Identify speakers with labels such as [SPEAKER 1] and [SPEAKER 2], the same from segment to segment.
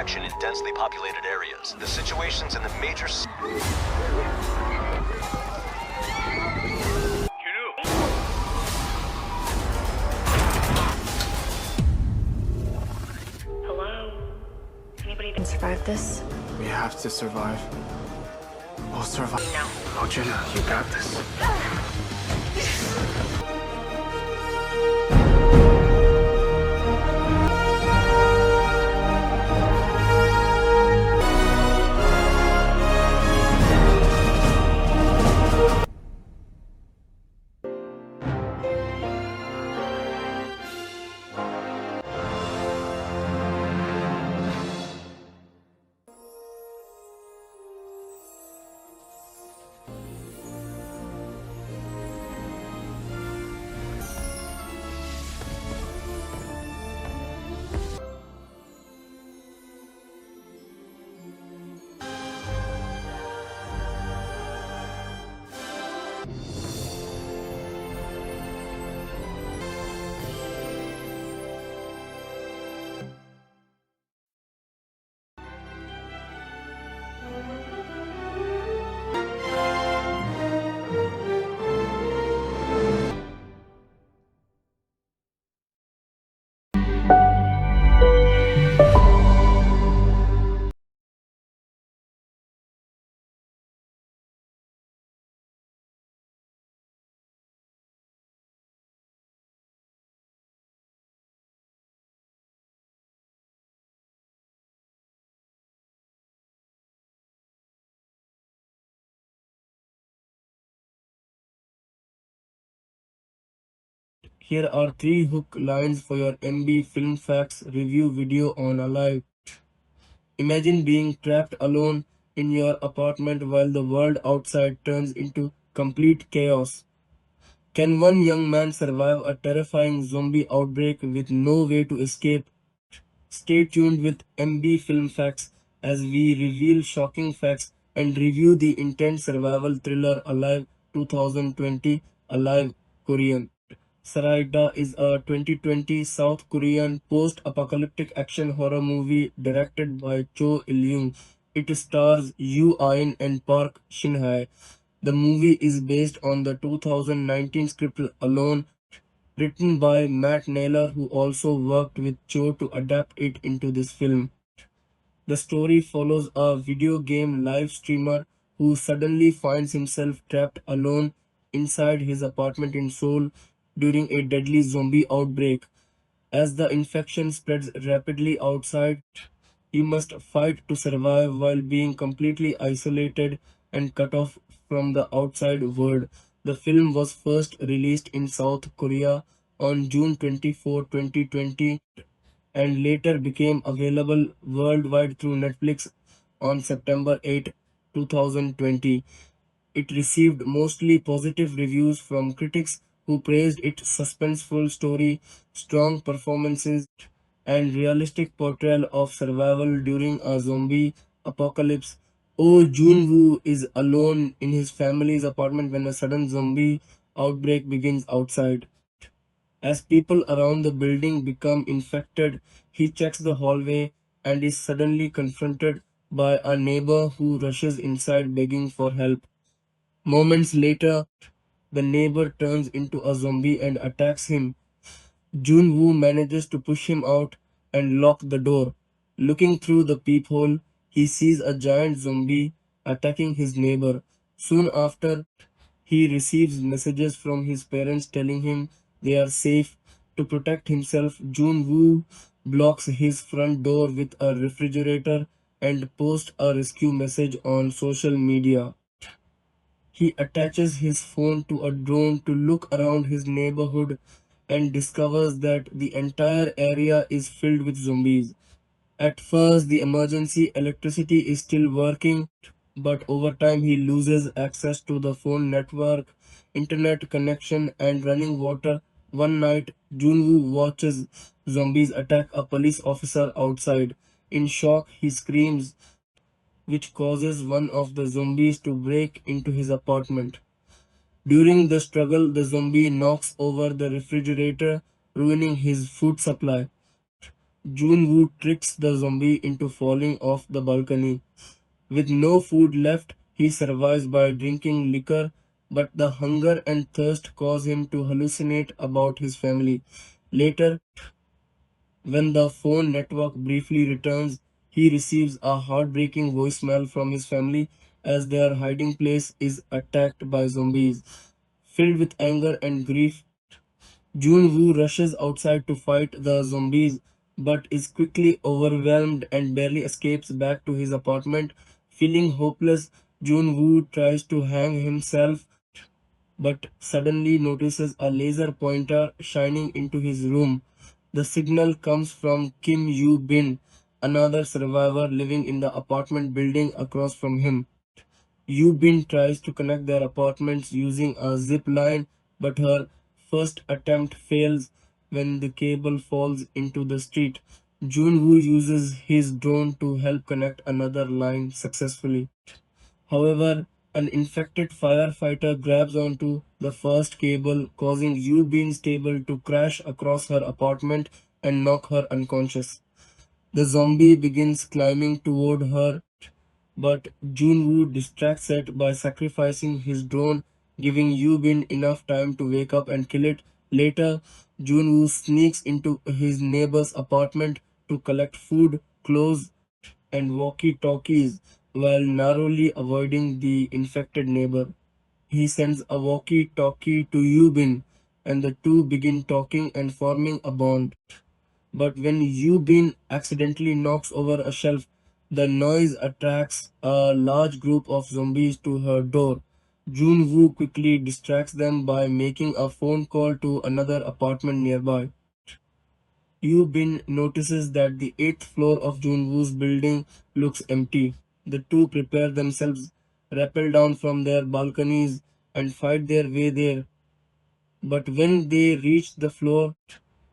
[SPEAKER 1] infection in densely populated areas. The situations in the major...
[SPEAKER 2] Hello? Anybody can survive this?
[SPEAKER 3] We have to survive. We'll survive.
[SPEAKER 2] No.
[SPEAKER 3] Oh, Jenna, you got this.
[SPEAKER 4] Here are 3 hook lines for your MB Film Facts review video on Alive. Imagine being trapped alone in your apartment while the world outside turns into complete chaos. Can one young man survive a terrifying zombie outbreak with no way to escape? Stay tuned with MB Film Facts as we reveal shocking facts and review the intense survival thriller Alive 2020 Alive Korean. Saraida is a 2020 South Korean post-apocalyptic action horror movie directed by Cho Il-young. It stars Yoo Ain and Park Shin-hye. The movie is based on the 2019 script Alone, written by Matt Naylor, who also worked with Cho to adapt it into this film. The story follows a video game live streamer who suddenly finds himself trapped alone inside his apartment in Seoul during a deadly zombie outbreak. As the infection spreads rapidly outside, he must fight to survive while being completely isolated and cut off from the outside world. The film was first released in South Korea on June 24, 2020, and later became available worldwide through Netflix on September 8, 2020. It received mostly positive reviews from critics who praised its suspenseful story, strong performances, and realistic portrayal of survival during a zombie apocalypse. Oh Jun-woo is alone in his family's apartment when a sudden zombie outbreak begins outside. As people around the building become infected, he checks the hallway and is suddenly confronted by a neighbor who rushes inside begging for help. Moments later, the neighbor turns into a zombie and attacks him. Jun-woo manages to push him out and lock the door. Looking through the peephole, he sees a giant zombie attacking his neighbor. Soon after, he receives messages from his parents telling him they are safe. To protect himself, Jun-woo blocks his front door with a refrigerator and posts a rescue message on social media. He attaches his phone to a drone to look around his neighborhood and discovers that the entire area is filled with zombies. At first, the emergency electricity is still working, but over time, he loses access to the phone network, internet connection, and running water. One night, Junwoo watches zombies attack a police officer outside. In shock, he screams, which causes one of the zombies to break into his apartment. During the struggle, the zombie knocks over the refrigerator, ruining his food supply. Junwoo tricks the zombie into falling off the balcony. With no food left, he survives by drinking liquor, but the hunger and thirst cause him to hallucinate about his family. Later, when the phone network briefly returns, he receives a heartbreaking voicemail from his family as their hiding place is attacked by zombies. Filled with anger and grief, Junwoo rushes outside to fight the zombies but is quickly overwhelmed and barely escapes back to his apartment. Feeling hopeless, Junwoo tries to hang himself but suddenly notices a laser pointer shining into his room. The signal comes from Kim Yoo Bin, another survivor living in the apartment building across from him. Yoo Bin tries to connect their apartments using a zip line, but her first attempt fails when the cable falls into the street. Junwoo uses his drone to help connect another line successfully. However, an infected firefighter grabs onto the first cable, causing Yoo Bin's table to crash across her apartment and knock her unconscious. The zombie begins climbing toward her, but Junwoo distracts it by sacrificing his drone, giving Yubin enough time to wake up and kill it. Later, Junwoo sneaks into his neighbor's apartment to collect food, clothes, and walkie-talkies while narrowly avoiding the infected neighbor. He sends a walkie-talkie to Yubin, and the two begin talking and forming a bond. But when Yubin accidentally knocks over a shelf, the noise attracts a large group of zombies to her door. Junwoo quickly distracts them by making a phone call to another apartment nearby. Yubin notices that the eighth floor of Junwoo's building looks empty. The two prepare themselves, rappel down from their balconies, and fight their way there. But when they reach the floor,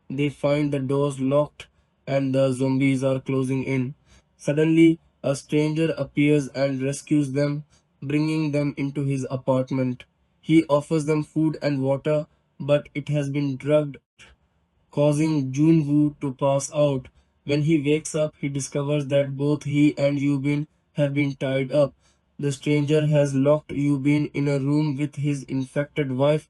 [SPEAKER 4] they find the doors locked and the zombies are closing in. Suddenly, a stranger appears and rescues them, bringing them into his apartment. He offers them food and water, but it has been drugged, causing Junwoo to pass out. When he wakes up, he discovers that both he and Yubin have been tied up. The stranger has locked Yubin in a room with his infected wife.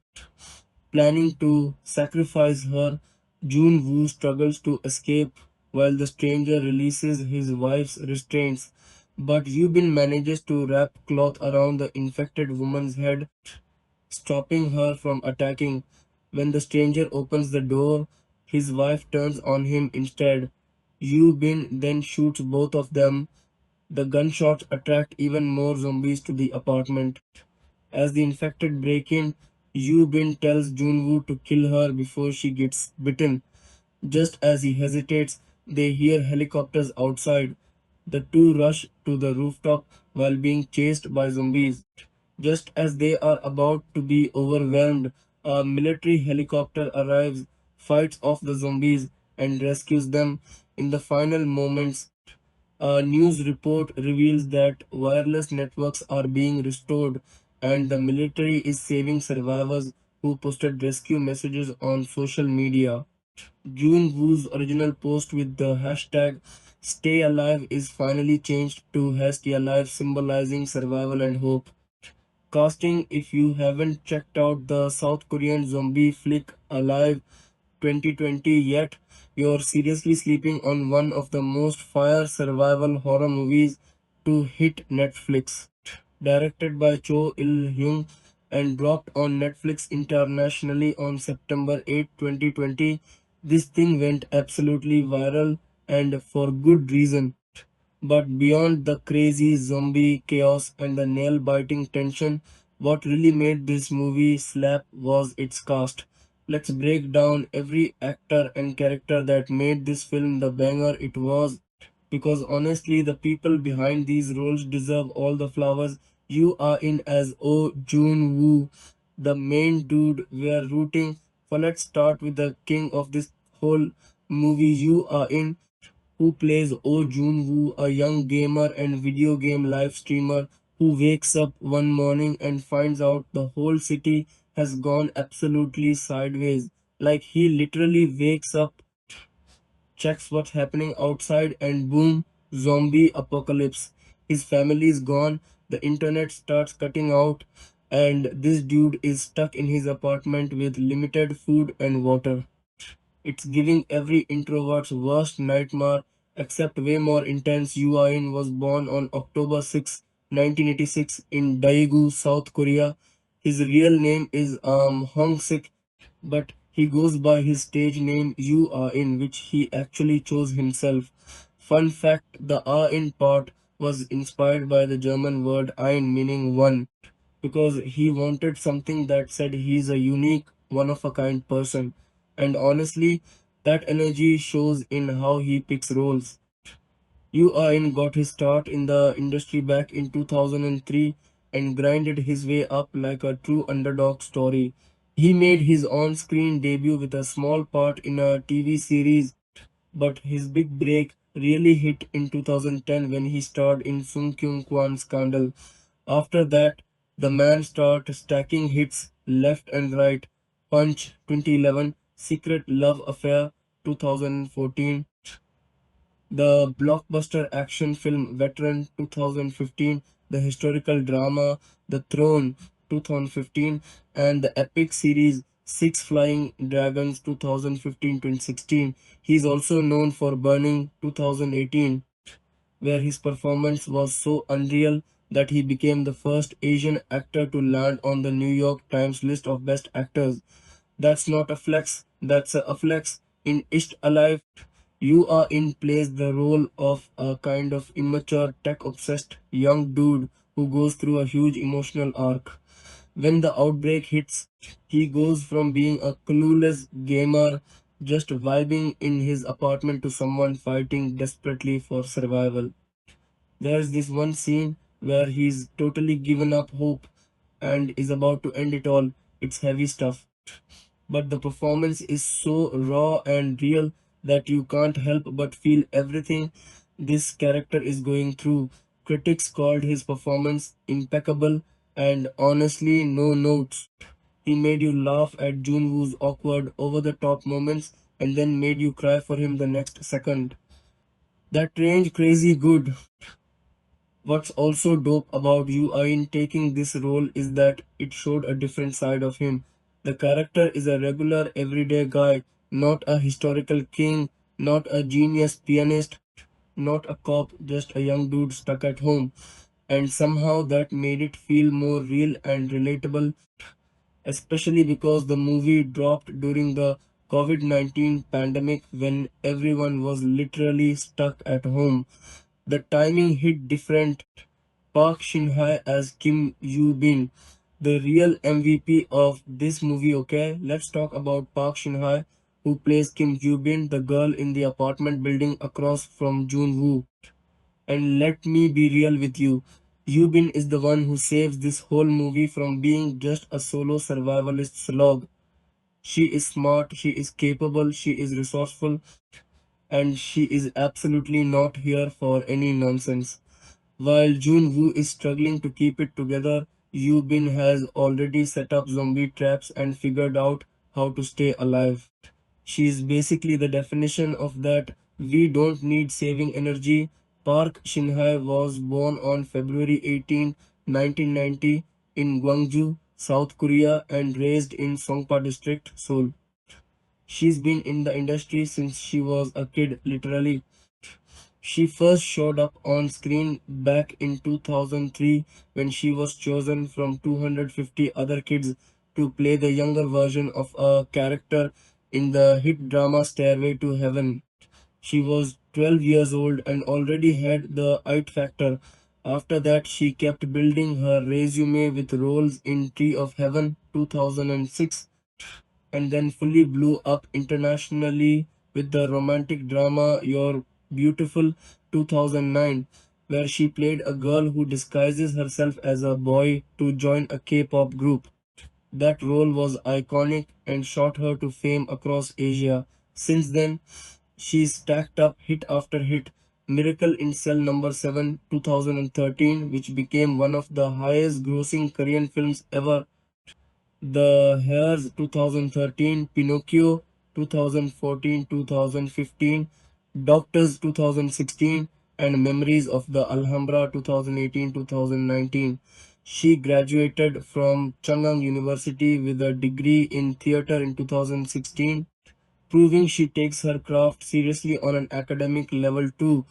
[SPEAKER 4] Planning to sacrifice her, Junwoo struggles to escape while the stranger releases his wife's restraints. But Yubin manages to wrap cloth around the infected woman's head, stopping her from attacking. When the stranger opens the door, his wife turns on him instead. Yubin then shoots both of them. The gunshots attract even more zombies to the apartment. As the infected break in, Yu Bin tells Junwoo to kill her before she gets bitten. Just as he hesitates, they hear helicopters outside. The two rush to the rooftop while being chased by zombies. Just as they are about to be overwhelmed, a military helicopter arrives, fights off the zombies, and rescues them. In the final moments, a news report reveals that wireless networks are being restored and the military is saving survivors who posted rescue messages on social media. June Woo's original post with the hashtag Stay Alive is finally changed to Stay Alive, symbolizing survival and hope. Casting: if you haven't checked out the South Korean zombie flick Alive 2020 yet, you're seriously sleeping on one of the most fire survival horror movies to hit Netflix. Directed by Cho Il-hyung and dropped on Netflix internationally on September 8, 2020, this thing went absolutely viral and for good reason. But beyond the crazy zombie chaos and the nail biting tension, what really made this movie slap was its cast. Let's break down every actor and character that made this film the banger it was, because honestly, the people behind these roles deserve all the flowers. You are in as Oh Jun Woo, the main dude we are rooting for. Let's start with the king of this whole movie. You are in, who plays Oh Jun-woo, a young gamer and video game live streamer who wakes up one morning and finds out the whole city has gone absolutely sideways. Like he literally wakes up checks what's happening outside, and boom, zombie apocalypse. His family is gone, the internet starts cutting out, and this dude is stuck in his apartment with limited food and water. It's giving every introvert's worst nightmare, except way more intense. Yu In was born on October 6, 1986 in Daegu, South Korea. His real name is Hong Sik, but he goes by his stage name Yu In, which he actually chose himself. Fun fact, the In part was inspired by the German word ein, meaning one, because he wanted something that said he's a unique, one of a kind person. And honestly, that energy shows in how he picks roles. Yu In got his start in the industry back in 2003 and grinded his way up like a true underdog story. He made his on screen debut with a small part in a TV series, but his big break really hit in 2010 when he starred in Sung Kyung Kwan's Scandal. After that, the man started stacking hits left and right. Punch 2011, Secret Love Affair 2014, the blockbuster action film Veteran 2015, the historical drama The Throne 2015, and the epic series Six Flying Dragons 2015-2016. He is also known for Burning 2018, where his performance was so unreal that he became the first Asian actor to land on the New York Times list of best actors. That's not a flex, that's a flex. In Isht Alive, plays the role of a kind of immature, tech obsessed young dude who goes through a huge emotional arc. When the outbreak hits, he goes from being a clueless gamer just vibing in his apartment to someone fighting desperately for survival. There's this one scene where he's totally given up hope and is about to end it all. It's heavy stuff, but the performance is so raw and real that you can't help but feel everything this character is going through. Critics called his performance impeccable, and honestly, no notes. He made you laugh at Junwoo's awkward, over the top moments and then made you cry for him the next second. That range crazy good. What's also dope about Yu Ain taking this role is that it showed a different side of him. The character is a regular, everyday guy, not a historical king, not a genius pianist, not a cop, just a young dude stuck at home. And somehow that made it feel more real and relatable, especially because the movie dropped during the COVID-19 pandemic when everyone was literally stuck at home. The timing hit different. Park Shin-hye as Kim Yoo-bin, the real MVP of this movie. Okay, let's talk about Park Shin-hye, who plays Kim Yoo-bin, the girl in the apartment building across from Jun-woo. And let me be real with you, Yoo-bin is the one who saves this whole movie from being just a solo survivalist slog. She is smart, she is capable, she is resourceful, and she is absolutely not here for any nonsense. While Jun Woo is struggling to keep it together, Yu Bin has already set up zombie traps and figured out how to stay alive. She is basically the definition of that we don't need saving energy. Park Shin-hye was born on February 18, 1990 in Gwangju, South Korea and raised in Songpa district, Seoul. She's been in the industry since she was a kid, literally. She first showed up on screen back in 2003 when she was chosen from 250 other kids to play the younger version of a character in the hit drama Stairway to Heaven. She was 12 years old and already had the it factor. After that, she kept building her resume with roles in Tree of Heaven 2006 and then fully blew up internationally with the romantic drama You're Beautiful 2009, where she played a girl who disguises herself as a boy to join a K pop group. That role was iconic and shot her to fame across Asia. Since then, she's stacked up hit after hit. Miracle in Cell Number 7 2013, which became one of the highest grossing Korean films ever. The Hairs 2013, Pinocchio 2014-2015, Doctors 2016, and Memories of the Alhambra 2018-2019. She graduated from Chang'an University with a degree in theatre in 2016, proving she takes her craft seriously on an academic level too.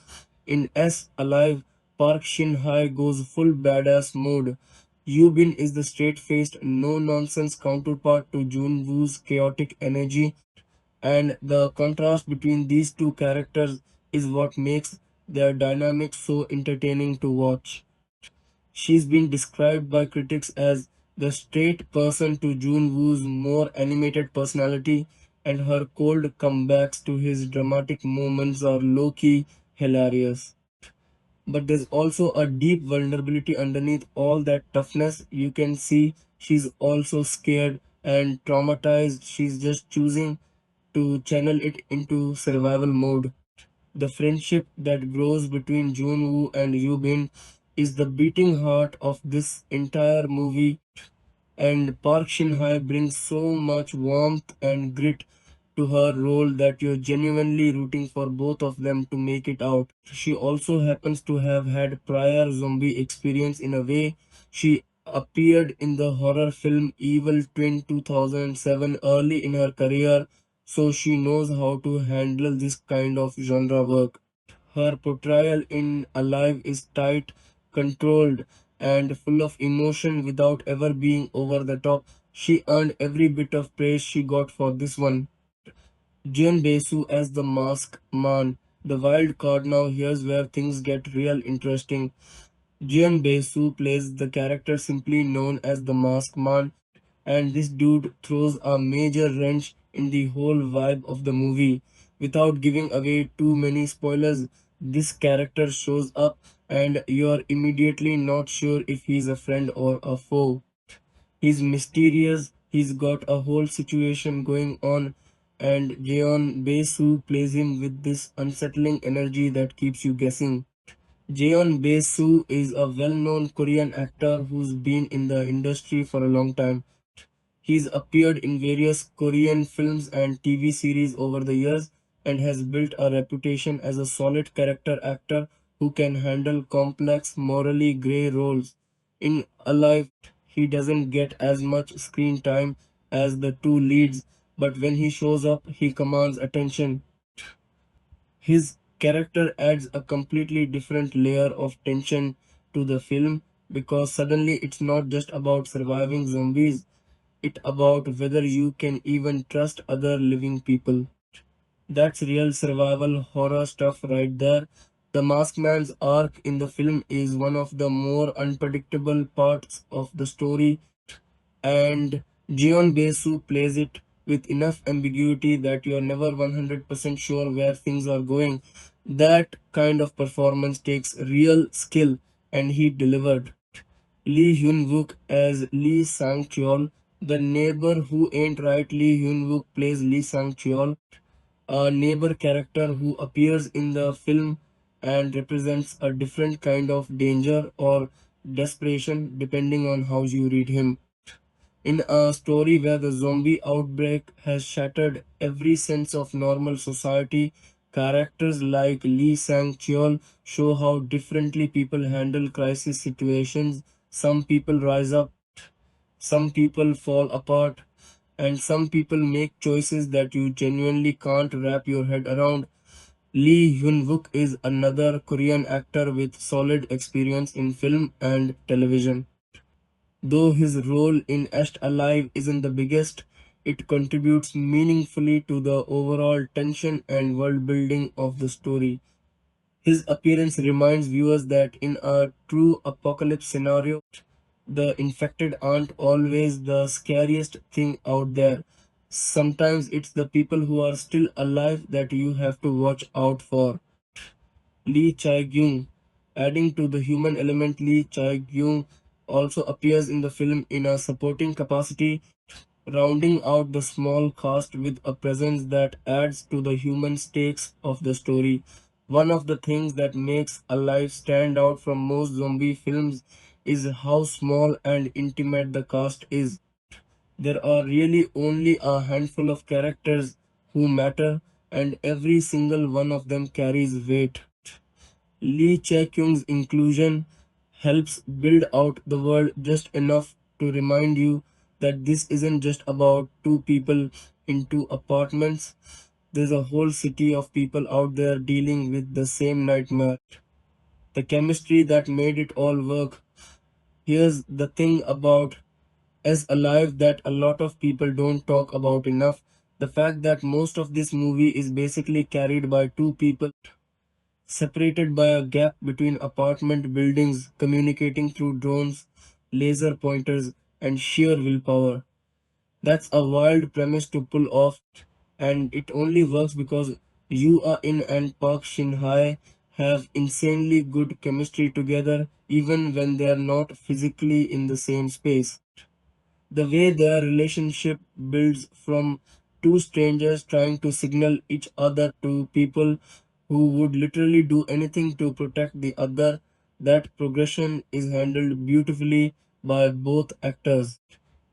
[SPEAKER 4] In S Alive, Park Shin-hye goes full badass mode. Yubin is the straight-faced, no-nonsense counterpart to Jun-woo's chaotic energy, and the contrast between these two characters is what makes their dynamic so entertaining to watch. She's been described by critics as the straight person to Jun Woo's more animated personality, and her cold comebacks to his dramatic moments are low key hilarious. But there's also a deep vulnerability underneath all that toughness. You can see she's also scared and traumatized. She's just choosing to channel it into survival mode. The friendship that grows between Junwoo and Yubin is the beating heart of this entire movie, and Park Shin-hye brings so much warmth and grit to her role that you're genuinely rooting for both of them to make it out. She also happens to have had prior zombie experience in a way. She appeared in the horror film Evil Twin 2007 early in her career, so she knows how to handle this kind of genre work. Her portrayal in Alive is tight, controlled, and full of emotion without ever being over the top. She earned every bit of praise she got for this one. Jeon Bae-soo as the Mask Man. The wild card now, here's where things get real interesting. Jeon Bae-soo plays the character simply known as the Mask Man, and this dude throws a major wrench in the whole vibe of the movie. Without giving away too many spoilers, this character shows up and you're immediately not sure if he's a friend or a foe. He's mysterious, he's got a whole situation going on, and Jeon Bae-soo plays him with this unsettling energy that keeps you guessing. Jeon Bae-soo is a well-known Korean actor who's been in the industry for a long time. He's appeared in various Korean films and TV series over the years and has built a reputation as a solid character actor who can handle complex, morally grey roles. In Alive, he doesn't get as much screen time as the two leads, but when he shows up, he commands attention. His character adds a completely different layer of tension to the film because suddenly it's not just about surviving zombies, it's about whether you can even trust other living people. That's real survival horror stuff right there. The Masked Man's arc in the film is one of the more unpredictable parts of the story, and Jeon Bae-soo plays it with enough ambiguity that you're never 100% sure where things are going. That kind of performance takes real skill, and he delivered. Lee Hyun-wook as Lee Sang-cheol, the neighbor who ain't right. Lee Hyun-wook plays Lee Sang-cheol, a neighbor character who appears in the film and represents a different kind of danger or desperation depending on how you read him. In a story where the zombie outbreak has shattered every sense of normal society, characters like Lee Sang-cheol show how differently people handle crisis situations. Some people rise up, some people fall apart, and some people make choices that you genuinely can't wrap your head around. Lee Hyun-wook is another Korean actor with solid experience in film and television. Though his role in Est Alive isn't the biggest, it contributes meaningfully to the overall tension and world building of the story. His appearance reminds viewers that in a true apocalypse scenario, the infected aren't always the scariest thing out there. Sometimes it's the people who are still alive that you have to watch out for. Lee Chae-gyung. Adding to the human element, Lee Chae-gyung also appears in the film in a supporting capacity, rounding out the small cast with a presence that adds to the human stakes of the story. One of the things that makes Alive stand out from most zombie films is how small and intimate the cast is. There are really only a handful of characters who matter, and every single one of them carries weight. Lee Chae-kyung's inclusion helps build out the world just enough to remind you that this isn't just about two people in two apartments. There's a whole city of people out there dealing with the same nightmare. The chemistry that made it all work. Here's the thing about As Alive that a lot of people don't talk about enough. The fact that most of this movie is basically carried by two people, separated by a gap between apartment buildings, communicating through drones, laser pointers, and sheer willpower. That's a wild premise to pull off, and it only works because you are in and Park Shin Hye have insanely good chemistry together, even when they are not physically in the same space. The way their relationship builds from two strangers trying to signal each other to people who would literally do anything to protect the other, that progression is handled beautifully by both actors.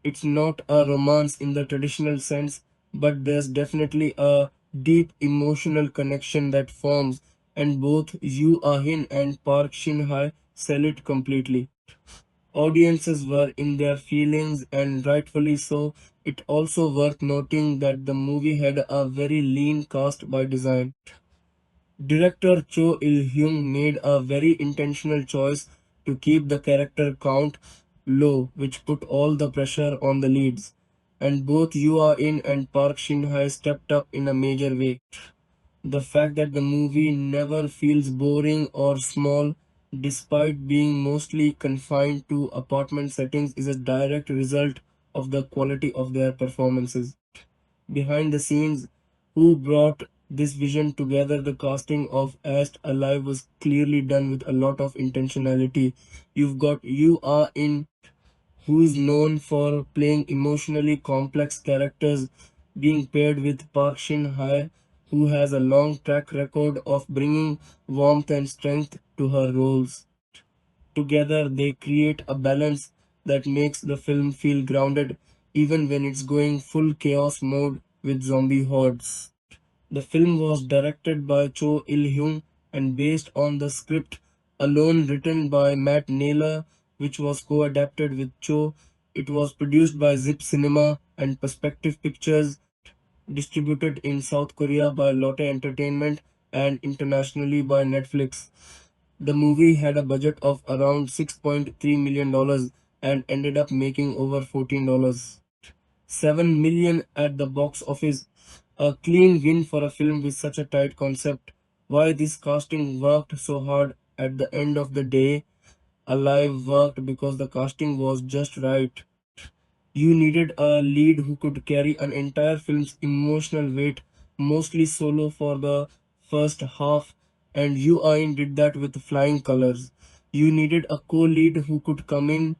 [SPEAKER 4] It's not a romance in the traditional sense, but there's definitely a deep emotional connection that forms, and both Yoo Ah-hin and Park Shin-hye sell it completely. Audiences were in their feelings, and rightfully so. It also worth noting that the movie had a very lean cast by design. Director Cho Il-hyung made a very intentional choice to keep the character count low, which put all the pressure on the leads. And both Yoo Ah-in and Park Shin-hye stepped up in a major way. The fact that the movie never feels boring or small, despite being mostly confined to apartment settings, is a direct result of the quality of their performances. Behind the scenes, who brought this vision together, the casting of Ast Alive was clearly done with a lot of intentionality. You've got You Are In, who is known for playing emotionally complex characters, being paired with Park Shin Hye, who has a long track record of bringing warmth and strength to her roles. Together, they create a balance that makes the film feel grounded even when it's going full chaos mode with zombie hordes. The film was directed by Cho Il-hyung and based on the script alone written by Matt Naylor, which was co-adapted with Cho. It was produced by Zip Cinema and Perspective Pictures, distributed in South Korea by Lotte Entertainment and internationally by Netflix. The movie had a budget of around $6.3 million and ended up making over $14. 7 million at the box office. A clean win for a film with such a tight concept. Why this casting worked so hard at the end of the day? Alive worked because the casting was just right. You needed a lead who could carry an entire film's emotional weight, mostly solo for the first half, and Yu Ain did that with flying colors. You needed a co-lead who could come in,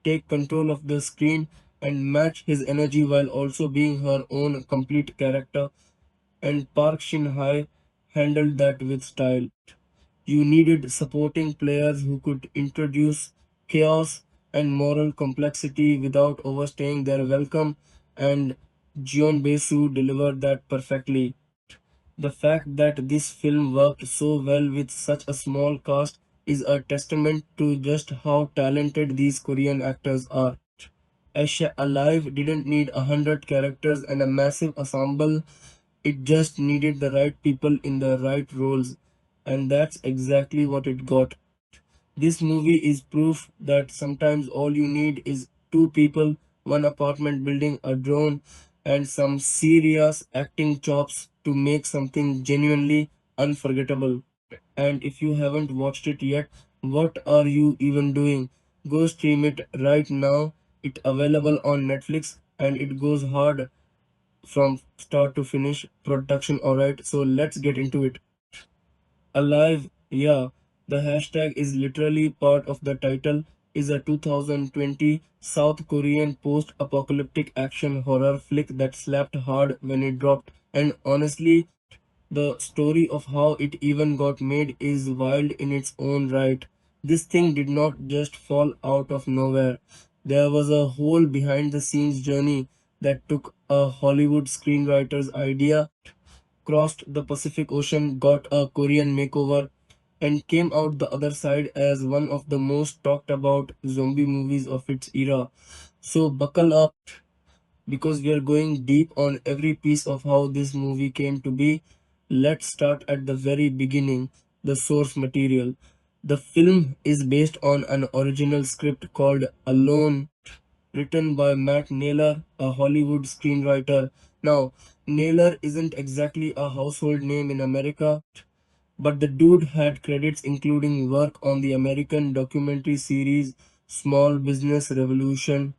[SPEAKER 4] take control of the screen, and match his energy while also being her own complete character, and Park Shin Hye handled that with style. You needed supporting players who could introduce chaos and moral complexity without overstaying their welcome, and Jeon Bae-soo delivered that perfectly. The fact that this film worked so well with such a small cast is a testament to just how talented these Korean actors are. Asha Alive didn't need 100 characters and a massive ensemble, it just needed the right people in the right roles, and that's exactly what it got. This movie is proof that sometimes all you need is two people, one apartment building, a drone, and some serious acting chops to make something genuinely unforgettable. And if you haven't watched it yet, what are you even doing? Go stream it right now. It's available on Netflix and it goes hard from start to finish production. Alright, so let's get into it. Alive, yeah, the hashtag is literally part of the title, is a 2020 South Korean post-apocalyptic action horror flick that slapped hard when it dropped. And honestly, the story of how it even got made is wild in its own right. This thing did not just fall out of nowhere. There was a whole behind the scenes journey that took a Hollywood screenwriter's idea, crossed the Pacific Ocean, got a Korean makeover, and came out the other side as one of the most talked about zombie movies of its era. So buckle up because we are going deep on every piece of how this movie came to be. Let's start at the very beginning, the source material. The film is based on an original script called Alone, written by Matt Naylor, a Hollywood screenwriter. Now, Naylor isn't exactly a household name in America, but the dude had credits including work on the American documentary series Small Business Revolution,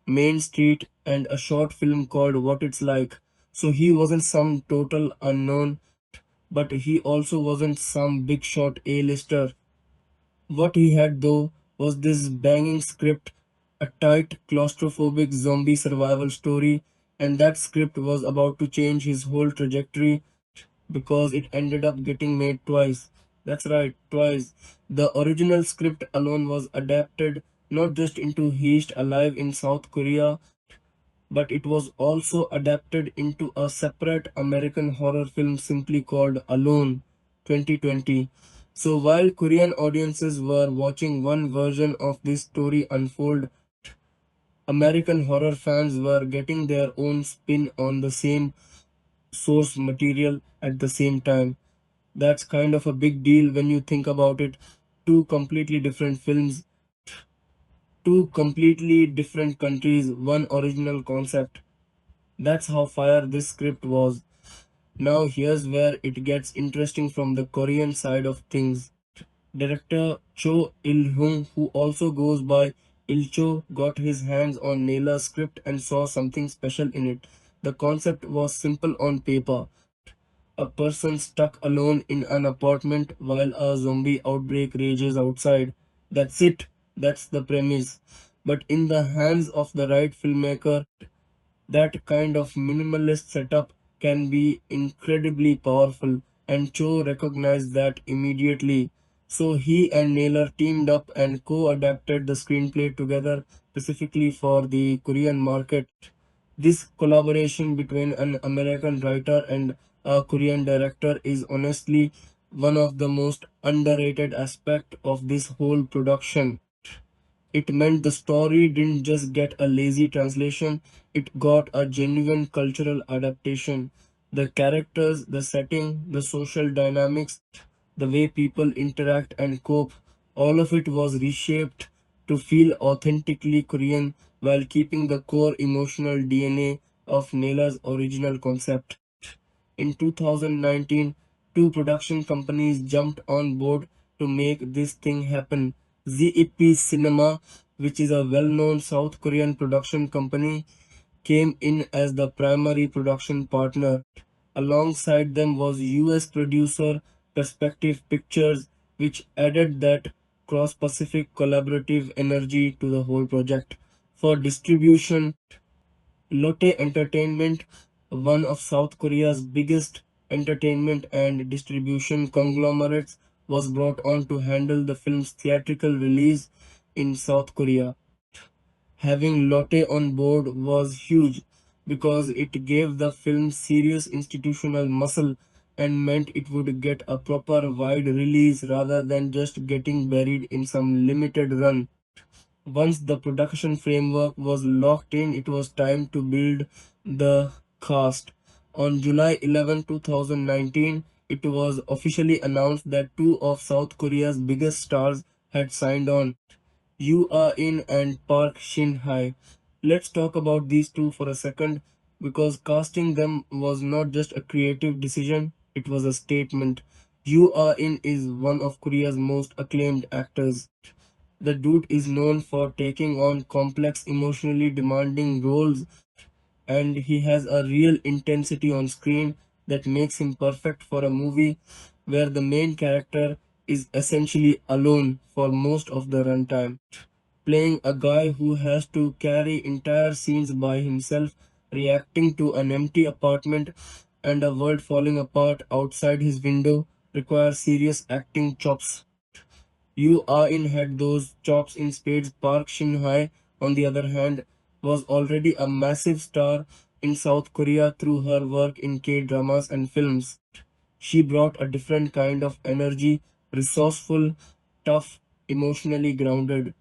[SPEAKER 4] Main Street, and a short film called What It's Like. So he wasn't some total unknown, but he also wasn't some big shot A-lister. What he had though was this banging script, a tight, claustrophobic zombie survival story, and that script was about to change his whole trajectory because it ended up getting made twice. That's right, twice. The original script alone was adapted not just into Heist Alive in South Korea, but it was also adapted into a separate American horror film simply called Alone 2020. So while Korean audiences were watching one version of this story unfold, American horror fans were getting their own spin on the same source material at the same time. That's kind of a big deal when you think about it. Two completely different films, two completely different countries, one original concept. That's how fire this script was. Now here's where it gets interesting from the Korean side of things. Director Cho Il-hung, who also goes by Ilcho, got his hands on Naylor's script and saw something special in it. The concept was simple on paper. A person stuck alone in an apartment while a zombie outbreak rages outside. That's it. That's the premise. But in the hands of the right filmmaker, that kind of minimalist setup can be incredibly powerful, and Cho recognized that immediately. So he and Naylor teamed up and co-adapted the screenplay together specifically for the Korean market. This collaboration between an American writer and a Korean director is honestly one of the most underrated aspects of this whole production. It meant the story didn't just get a lazy translation, it got a genuine cultural adaptation. The characters, the setting, the social dynamics, the way people interact and cope, all of it was reshaped to feel authentically Korean while keeping the core emotional DNA of Naylor's original concept. In 2019, two production companies jumped on board to make this thing happen. ZEP Cinema, which is a well-known South Korean production company, came in as the primary production partner. Alongside them was US producer Perspective Pictures, which added that cross-Pacific collaborative energy to the whole project. For distribution, Lotte Entertainment, one of South Korea's biggest entertainment and distribution conglomerates, was brought on to handle the film's theatrical release in South Korea. Having Lotte on board was huge because it gave the film serious institutional muscle and meant it would get a proper wide release rather than just getting buried in some limited run. Once the production framework was locked in, it was time to build the cast. On July 11, 2019, it was officially announced that two of South Korea's biggest stars had signed on, Yoo Ah-in and Park Shin-hye. Let's talk about these two for a second because casting them was not just a creative decision, it was a statement. Yoo Ah-in is one of Korea's most acclaimed actors. The dude is known for taking on complex, emotionally demanding roles, and he has a real intensity on screen that makes him perfect for a movie where the main character is essentially alone for most of the runtime. Playing a guy who has to carry entire scenes by himself, reacting to an empty apartment and a world falling apart outside his window requires serious acting chops. You are in had those chops in spades. Park Shin-hye, on the other hand, was already a massive star in South Korea through her work in K-dramas and films. She brought a different kind of energy, resourceful, tough, emotionally grounded.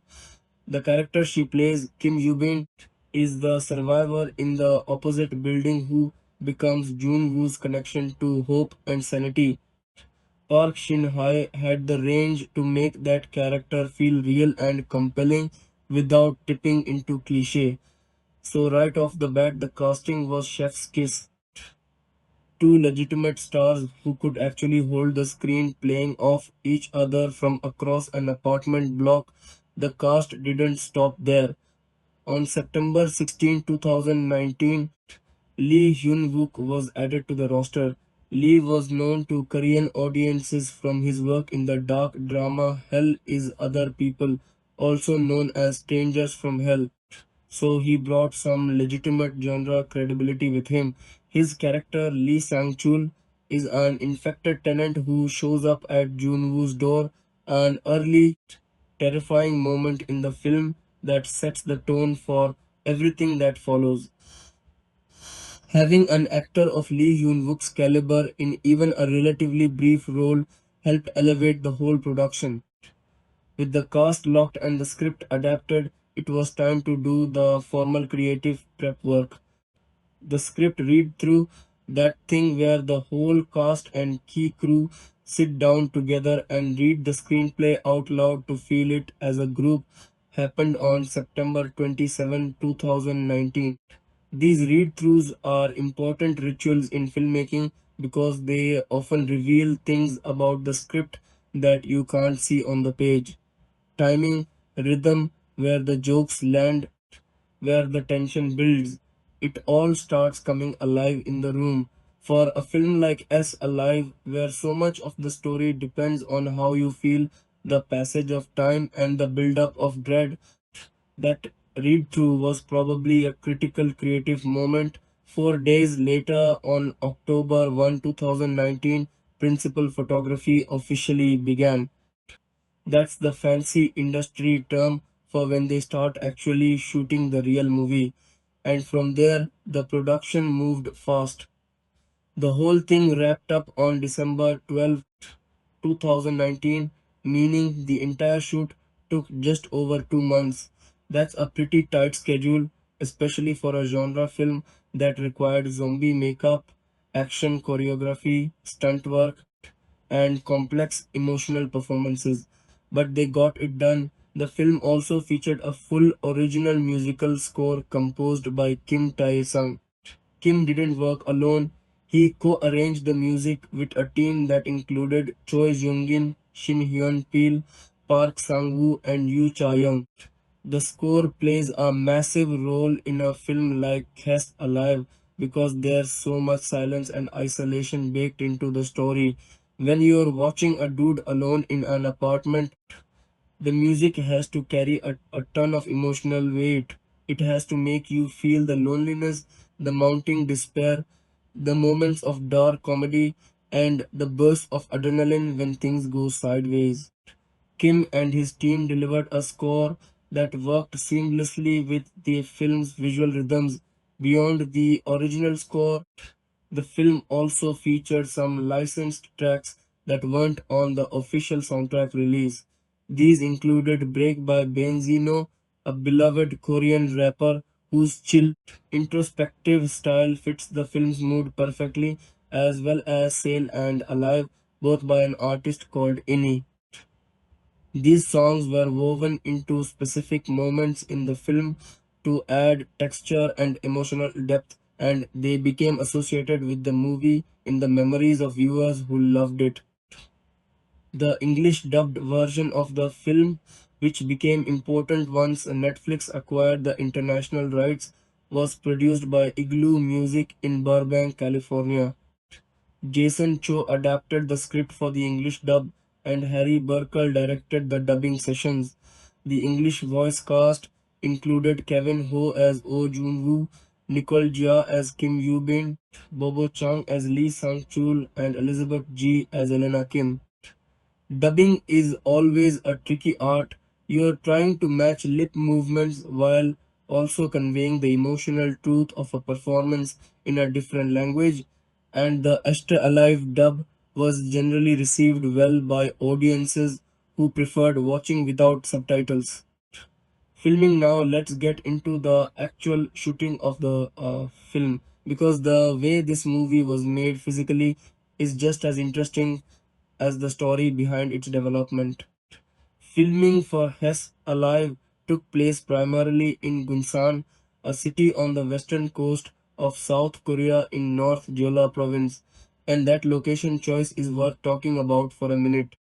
[SPEAKER 4] The character she plays, Kim Yubin, is the survivor in the opposite building who becomes Jun Woo's connection to hope and sanity. Park Shin-hye had the range to make that character feel real and compelling without tipping into cliché. So right off the bat, the casting was chef's kiss. Two legitimate stars who could actually hold the screen playing off each other from across an apartment block. The cast didn't stop there. On September 16, 2019, Lee Hyun-wook was added to the roster. Lee was known to Korean audiences from his work in the dark drama Hell is Other People, also known as Strangers from Hell, so he brought some legitimate genre credibility with him. His character, Lee Sang-chul, is an infected tenant who shows up at Jun-woo's door, an early, terrifying moment in the film that sets the tone for everything that follows. Having an actor of Lee Hyun-wook's caliber in even a relatively brief role helped elevate the whole production. With the cast locked and the script adapted, it was time to do the formal creative prep work. The script read through, that thing where the whole cast and key crew sit down together and read the screenplay out loud to feel it as a group, happened on September 27, 2019. These read throughs are important rituals in filmmaking because they often reveal things about the script that you can't see on the page. Timing, rhythm, where the jokes land, where the tension builds. It all starts coming alive in the room. For a film like S Alive, where so much of the story depends on how you feel the passage of time and the build up of dread, that read through was probably a critical creative moment. 4 days later, on October 1, 2019, principal photography officially began. That's the fancy industry term for when they start actually shooting the real movie. And from there, the production moved fast. The whole thing wrapped up on December 12, 2019, meaning the entire shoot took just over 2 months. That's a pretty tight schedule, especially for a genre film that required zombie makeup, action choreography, stunt work, and complex emotional performances. But they got it done. The film also featured a full original musical score composed by Kim Tae-sung. Kim didn't work alone. He co-arranged the music with a team that included Choi Jung-in, Shin Hyun-pil, Park Sang-woo, and Yoo Cha-young. The score plays a massive role in a film like Cast Alive because there's so much silence and isolation baked into the story. When you're watching a dude alone in an apartment, the music has to carry a ton of emotional weight. It has to make you feel the loneliness, the mounting despair, the moments of dark comedy, and the burst of adrenaline when things go sideways. Kim and his team delivered a score that worked seamlessly with the film's visual rhythms. Beyond the original score, the film also featured some licensed tracks that weren't on the official soundtrack release. These included Break by Benzino, a beloved Korean rapper whose chill, introspective style fits the film's mood perfectly, as well as Sane and Alive, both by an artist called Inni. These songs were woven into specific moments in the film to add texture and emotional depth, and they became associated with the movie in the memories of viewers who loved it. The English dubbed version of the film, which became important once Netflix acquired the international rights, was produced by Igloo Music in Burbank, California. Jason Cho adapted the script for the English dub, and Harry Burkle directed the dubbing sessions. The English voice cast included Kevin Ho as Oh Jun-woo, Nicole Jia as Kim Yoo-bin, Bobo Chung as Lee Sang-chul, and Elizabeth G as Elena Kim. Dubbing is always a tricky art. You're trying to match lip movements while also conveying the emotional truth of a performance in a different language, and the Extra Alive dub was generally received well by audiences who preferred watching without subtitles. Filming now, let's get into the actual shooting of the film, because the way this movie was made physically is just as interesting as the story behind its development. Filming for Hess Alive took place primarily in Gunsan, a city on the western coast of South Korea in North Jeolla province, and that location choice is worth talking about for a minute.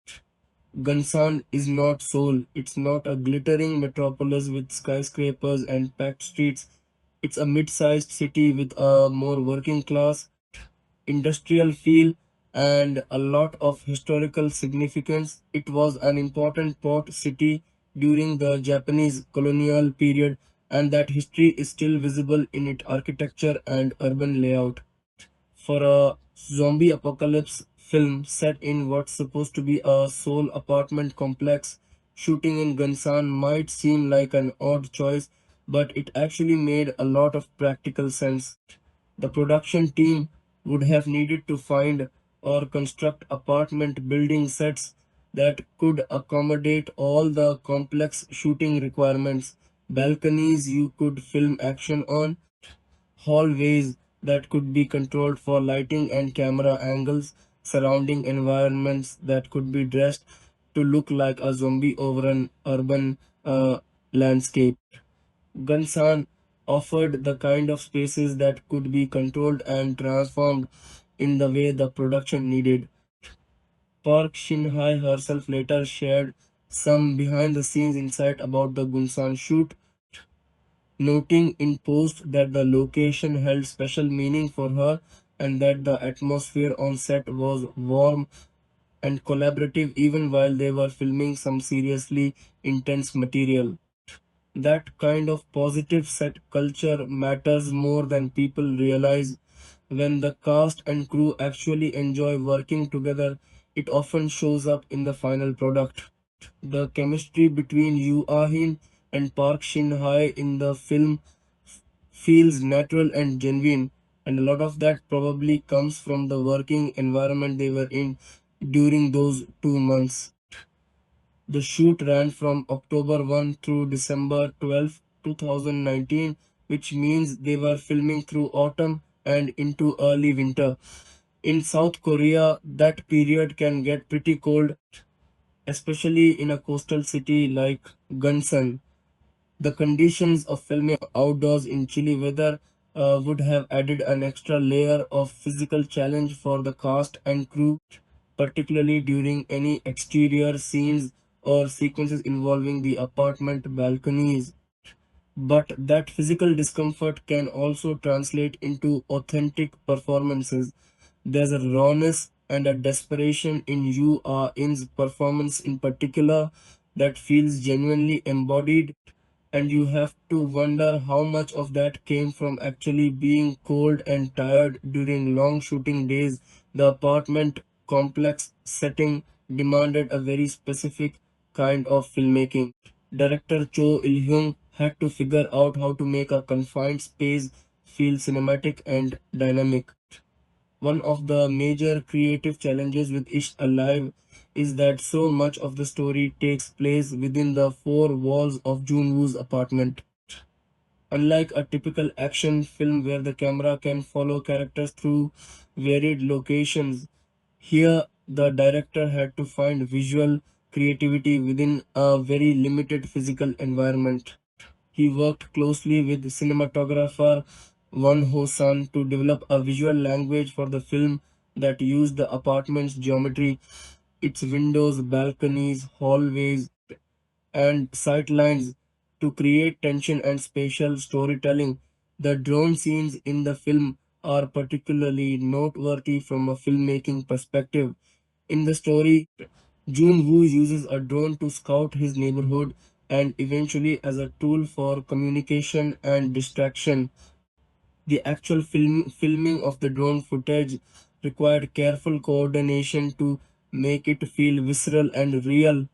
[SPEAKER 4] Gunsan is not Seoul. It's not a glittering metropolis with skyscrapers and packed streets. It's a mid-sized city with a more working class, industrial feel, and a lot of historical significance. It was an important port city during the Japanese colonial period, and that history is still visible in its architecture and urban layout. For a zombie apocalypse film set in what's supposed to be a Seoul apartment complex, shooting in Gunsan might seem like an odd choice, but it actually made a lot of practical sense. The production team would have needed to find or construct apartment building sets that could accommodate all the complex shooting requirements, balconies you could film action on, hallways that could be controlled for lighting and camera angles, surrounding environments that could be dressed to look like a zombie over an urban landscape. Gunsan offered the kind of spaces that could be controlled and transformed in the way the production needed. Park Shin-hye herself later shared some behind the scenes insight about the Gunsan shoot, noting in post that the location held special meaning for her and that the atmosphere on set was warm and collaborative even while they were filming some seriously intense material. That kind of positive set culture matters more than people realize. When the cast and crew actually enjoy working together, it often shows up in the final product. The chemistry between Yoo Ah-hin and Park Shin-hye in the film feels natural and genuine, and a lot of that probably comes from the working environment they were in during those 2 months. The shoot ran from October 1 through December 12, 2019, which means they were filming through autumn and into early winter. In South Korea, that period can get pretty cold, especially in a coastal city like Gunsan. The conditions of filming outdoors in chilly weather would have added an extra layer of physical challenge for the cast and crew, particularly during any exterior scenes or sequences involving the apartment balconies. But that physical discomfort can also translate into authentic performances. There's a rawness and a desperation in You Are In's performance in particular that feels genuinely embodied, and you have to wonder how much of that came from actually being cold and tired during long shooting days. The apartment complex setting demanded a very specific kind of filmmaking. Director Cho Il-hyung had to figure out how to make a confined space feel cinematic and dynamic. One of the major creative challenges with Ish Alive is that so much of the story takes place within the four walls of Junwoo's apartment. Unlike a typical action film where the camera can follow characters through varied locations, here the director had to find visual creativity within a very limited physical environment. He worked closely with cinematographer Won Ho-san to develop a visual language for the film that used the apartment's geometry, its windows, balconies, hallways, and sightlines to create tension and spatial storytelling. The drone scenes in the film are particularly noteworthy from a filmmaking perspective. In the story, Jun Woo uses a drone to scout his neighborhood and eventually as a tool for communication and distraction. The actual filming of the drone footage required careful coordination to make it feel visceral and real,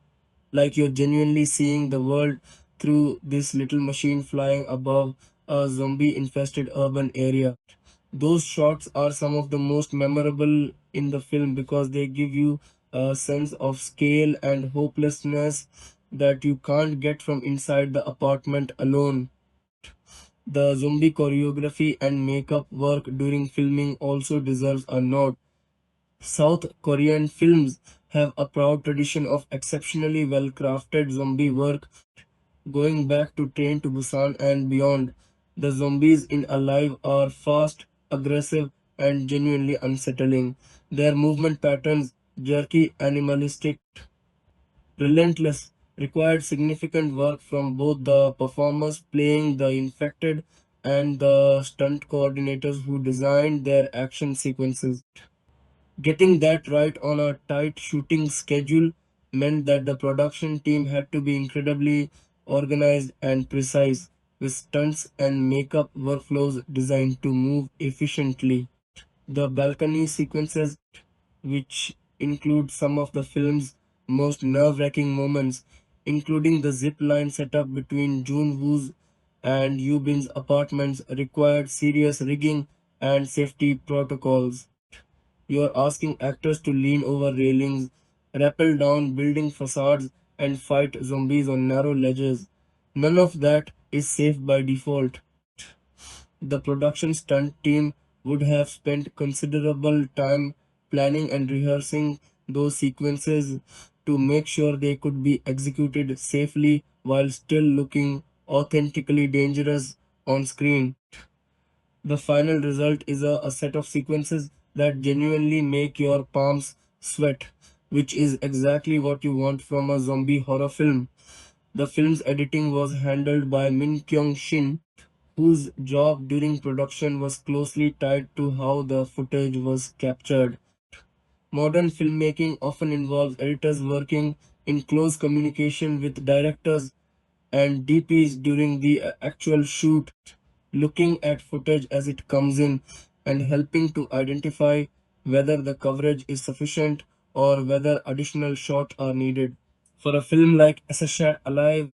[SPEAKER 4] like you're genuinely seeing the world through this little machine flying above a zombie infested urban area. Those shots are some of the most memorable in the film because they give you a sense of scale and hopelessness that you can't get from inside the apartment alone. The zombie choreography and makeup work during filming also deserves a nod. South Korean films have a proud tradition of exceptionally well crafted zombie work going back to Train to Busan and beyond. The zombies in Alive are fast, aggressive, and genuinely unsettling. Their movement patterns, jerky, animalistic, relentless, required significant work from both the performers playing the infected and the stunt coordinators who designed their action sequences. Getting that right on a tight shooting schedule meant that the production team had to be incredibly organized and precise, with stunts and makeup workflows designed to move efficiently. The balcony sequences, which include some of the film's most nerve-wracking moments, including the zip line setup between Jun Woo's and Yu Bin's apartments, required serious rigging and safety protocols. You are asking actors to lean over railings, rappel down building facades, and fight zombies on narrow ledges. None of that is safe by default. The production stunt team would have spent considerable time planning and rehearsing those sequences to make sure they could be executed safely while still looking authentically dangerous on screen. The final result is a set of sequences that genuinely make your palms sweat, which is exactly what you want from a zombie horror film. The film's editing was handled by Min Kyung Shin, whose job during production was closely tied to how the footage was captured. Modern filmmaking often involves editors working in close communication with directors and DPs during the actual shoot, looking at footage as it comes in and helping to identify whether the coverage is sufficient or whether additional shots are needed. For a film like Assassinat Alive,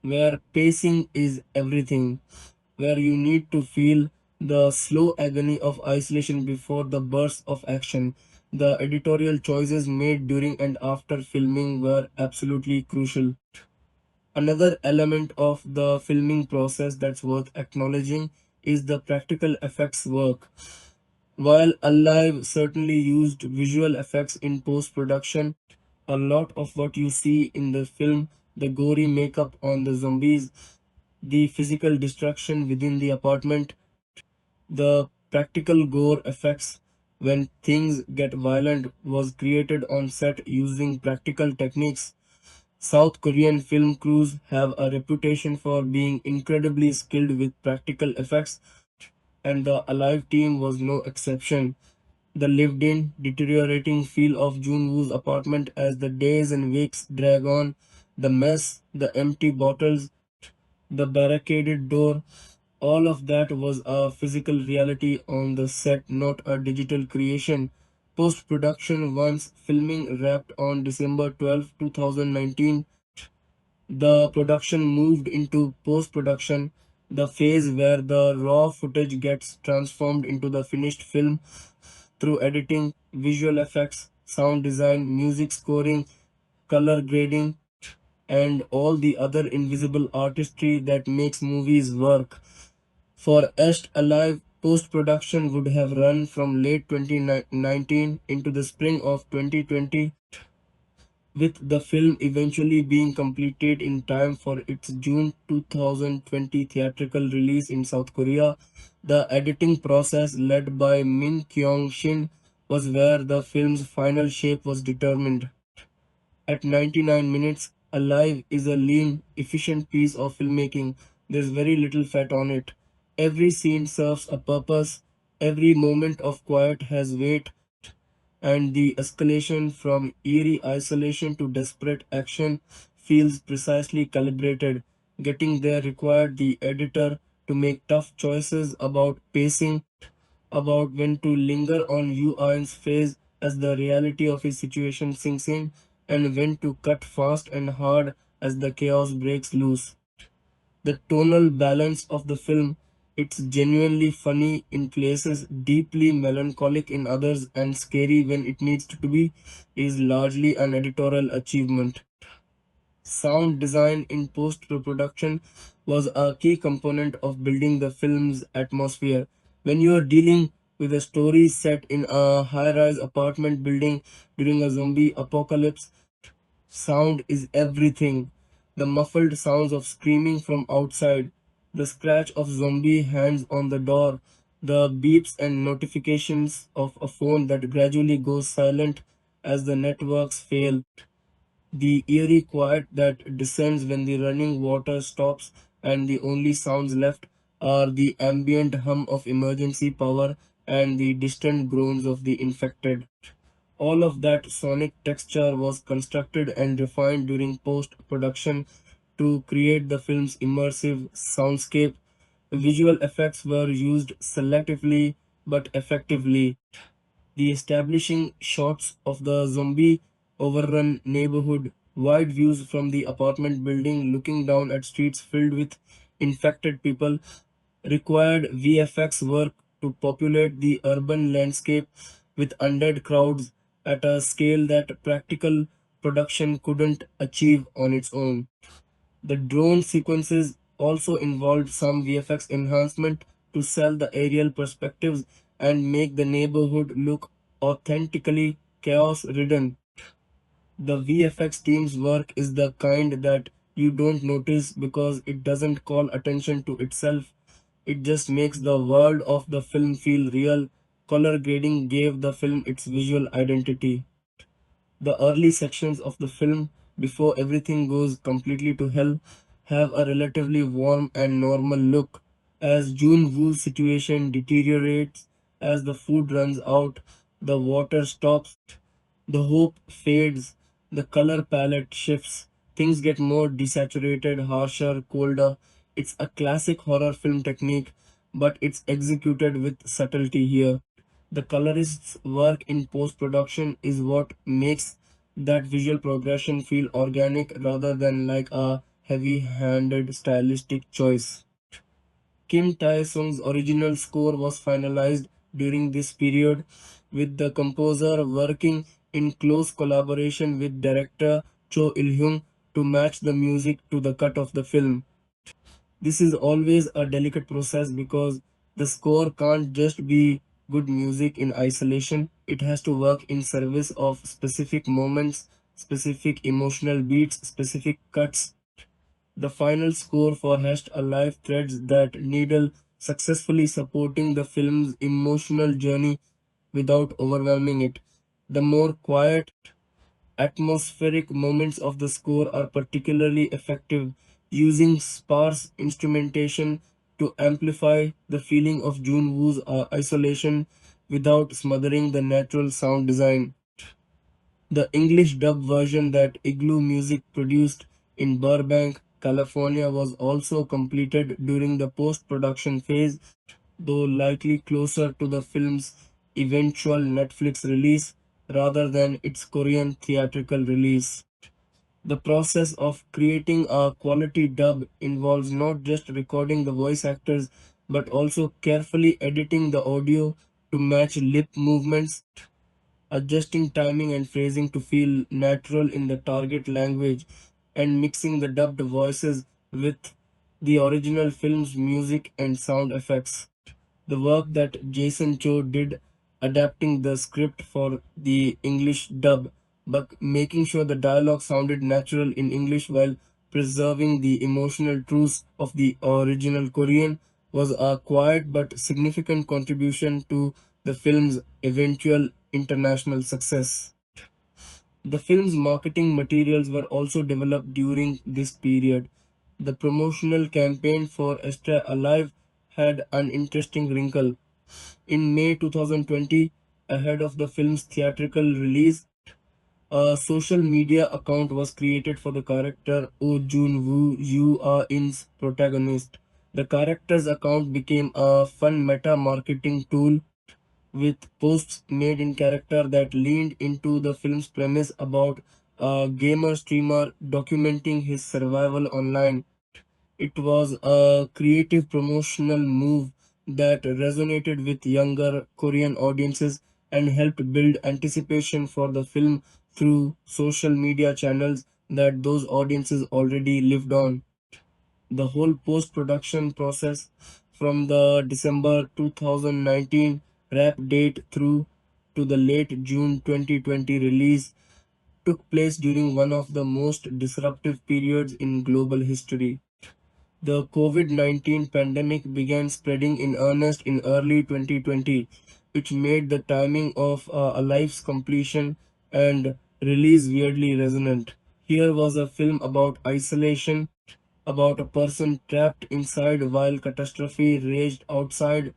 [SPEAKER 4] where pacing is everything, where you need to feel the slow agony of isolation before the burst of action, the editorial choices made during and after filming were absolutely crucial. Another element of the filming process that's worth acknowledging is the practical effects work. While Alive certainly used visual effects in post production, a lot of what you see in the film, the gory makeup on the zombies, the physical destruction within the apartment, the practical gore effects when things get violent, was created on set using practical techniques. South Korean film crews have a reputation for being incredibly skilled with practical effects, and the Alive team was no exception. The lived in, deteriorating feel of Jun Woo's apartment as the days and weeks drag on, the mess, the empty bottles, the barricaded door, all of that was a physical reality on the set, not a digital creation. Post production, once filming wrapped on December 12, 2019, the production moved into post production, the phase where the raw footage gets transformed into the finished film through editing, visual effects, sound design, music scoring, color grading, and all the other invisible artistry that makes movies work. For Est Alive, post production would have run from late 2019 into the spring of 2020, with the film eventually being completed in time for its June 2020 theatrical release in South Korea. The editing process, led by Min Kyung Shin, was where the film's final shape was determined. At 99 minutes, Alive is a lean, efficient piece of filmmaking. There's very little fat on it. Every scene serves a purpose, every moment of quiet has weight, and the escalation from eerie isolation to desperate action feels precisely calibrated. Getting there required the editor to make tough choices about pacing, about when to linger on Yu Ain's face as the reality of his situation sinks in, and when to cut fast and hard as the chaos breaks loose. The tonal balance of the film, it's genuinely funny in places, deeply melancholic in others, and scary when it needs to be, is largely an editorial achievement. Sound design in post production was a key component of building the film's atmosphere. When you are dealing with a story set in a high rise apartment building during a zombie apocalypse, sound is everything. The muffled sounds of screaming from outside, the scratch of zombie hands on the door, the beeps and notifications of a phone that gradually goes silent as the networks fail, the eerie quiet that descends when the running water stops and the only sounds left are the ambient hum of emergency power and the distant groans of the infected. All of that sonic texture was constructed and refined during post production to create the film's immersive soundscape. Visual effects were used selectively but effectively. The establishing shots of the zombie overrun neighborhood, wide views from the apartment building looking down at streets filled with infected people, required VFX work to populate the urban landscape with undead crowds at a scale that practical production couldn't achieve on its own. The drone sequences also involved some VFX enhancement to sell the aerial perspectives and make the neighborhood look authentically chaos ridden. The VFX team's work is the kind that you don't notice because it doesn't call attention to itself. It just makes the world of the film feel real. Color grading gave the film its visual identity. The early sections of the film, before everything goes completely to hell, have a relatively warm and normal look. As June Woo's situation deteriorates, as the food runs out, the water stops, the hope fades, the color palette shifts, things get more desaturated, harsher, colder. It's a classic horror film technique, but it's executed with subtlety here. The colorist's work in post production is what makes that visual progression feel organic rather than like a heavy handed stylistic choice. Kim Tae-sung's original score was finalized during this period, with the composer working in close collaboration with director Cho Il-hyung to match the music to the cut of the film. This is always a delicate process because the score can't just be good music in isolation. It has to work in service of specific moments, specific emotional beats, specific cuts. The final score for Hashed Alive threads that needle, successfully supporting the film's emotional journey without overwhelming it. The more quiet, atmospheric moments of the score are particularly effective, using sparse instrumentation to amplify the feeling of Jun Woo's isolation without smothering the natural sound design. The English dub version that Igloo Music produced in Burbank, California was also completed during the post-production phase, though likely closer to the film's eventual Netflix release rather than its Korean theatrical release. The process of creating a quality dub involves not just recording the voice actors but also carefully editing the audio to match lip movements, adjusting timing and phrasing to feel natural in the target language, and mixing the dubbed voices with the original film's music and sound effects. The work that Jason Cho did adapting the script for the English dub, but making sure the dialogue sounded natural in English while preserving the emotional truths of the original Korean was a quiet but significant contribution to the film's eventual international success. The film's marketing materials were also developed during this period. The promotional campaign for Esther Alive had an interesting wrinkle. In May 2020, ahead of the film's theatrical release, a social media account was created for the character Oh Jun Woo, You Are In's protagonist. The character's account became a fun meta marketing tool with posts made in character that leaned into the film's premise about a gamer streamer documenting his survival online. It was a creative promotional move that resonated with younger Korean audiences and helped build anticipation for the film through social media channels that those audiences already lived on. The whole post-production process from the December 2019 wrap date through to the late June 2020 release took place during one of the most disruptive periods in global history. The COVID-19 pandemic began spreading in earnest in early 2020, which made the timing of Alive's completion and release weirdly resonant. Here was a film about isolation, about a person trapped inside while catastrophe raged outside,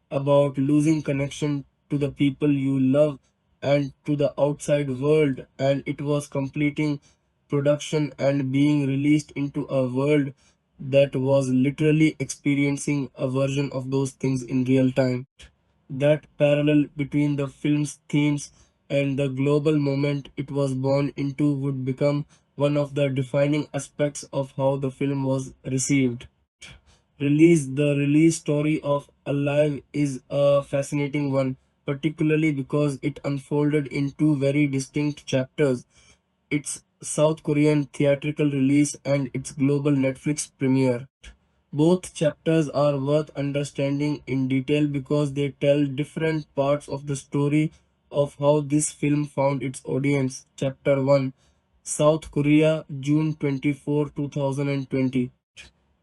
[SPEAKER 4] about losing connection to the people you love and to the outside world, and it was completing production and being released into a world that was literally experiencing a version of those things in real time. That parallel between the film's themes and the global moment it was born into would become one of the defining aspects of how the film was received. The release story of Alive is a fascinating one, particularly because it unfolded in two very distinct chapters: its South Korean theatrical release and its global Netflix premiere. Both chapters are worth understanding in detail because they tell different parts of the story of how this film found its audience. Chapter 1: South Korea, June 24, 2020.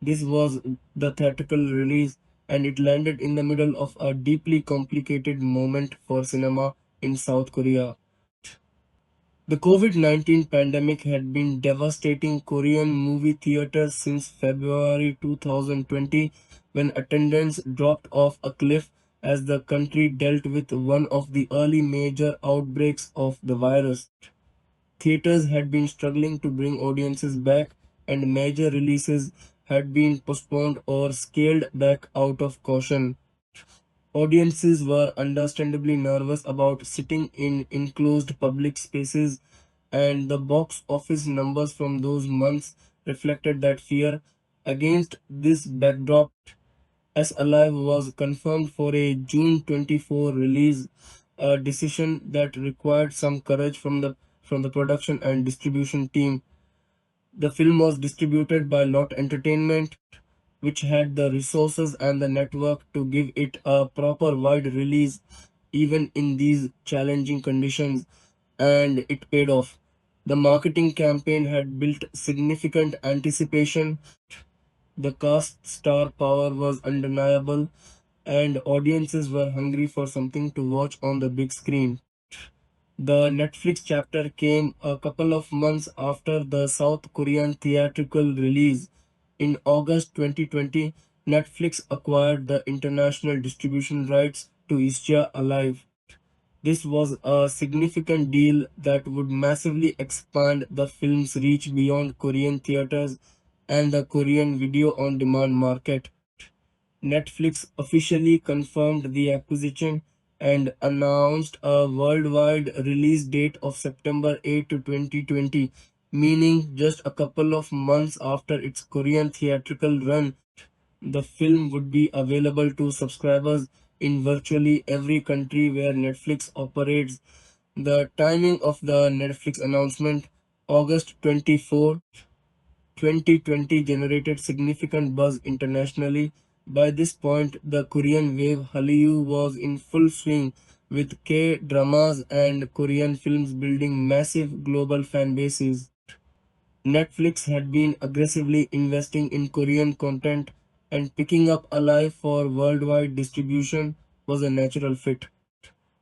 [SPEAKER 4] This was the theatrical release, and it landed in the middle of a deeply complicated moment for cinema in South Korea. The COVID-19 pandemic had been devastating Korean movie theaters since February 2020, when attendance dropped off a cliff as the country dealt with one of the early major outbreaks of the virus. Theaters had been struggling to bring audiences back, and major releases had been postponed or scaled back out of caution. Audiences were understandably nervous about sitting in enclosed public spaces, and the box office numbers from those months reflected that fear. Against this backdrop, As Alive was confirmed for a June 24 release, a decision that required some courage from the production and distribution team. The film was distributed by Lot Entertainment, which had the resources and the network to give it a proper wide release even in these challenging conditions, and it paid off. The marketing campaign had built significant anticipation, the cast star power was undeniable, and audiences were hungry for something to watch on the big screen. The Netflix chapter came a couple of months after the South Korean theatrical release. In August 2020, Netflix acquired the international distribution rights to Isja Alive. This was a significant deal that would massively expand the film's reach beyond Korean theaters and the Korean video on demand market. Netflix officially confirmed the acquisition and announced a worldwide release date of September 8 to 2020, meaning just a couple of months after its Korean theatrical run, the film would be available to subscribers in virtually every country where Netflix operates. The timing of the Netflix announcement, August 24, 2020, generated significant buzz internationally. By this point, the Korean wave Hallyu was in full swing, with K-dramas and Korean films building massive global fan bases. Netflix had been aggressively investing in Korean content, and picking up Alive for worldwide distribution was a natural fit.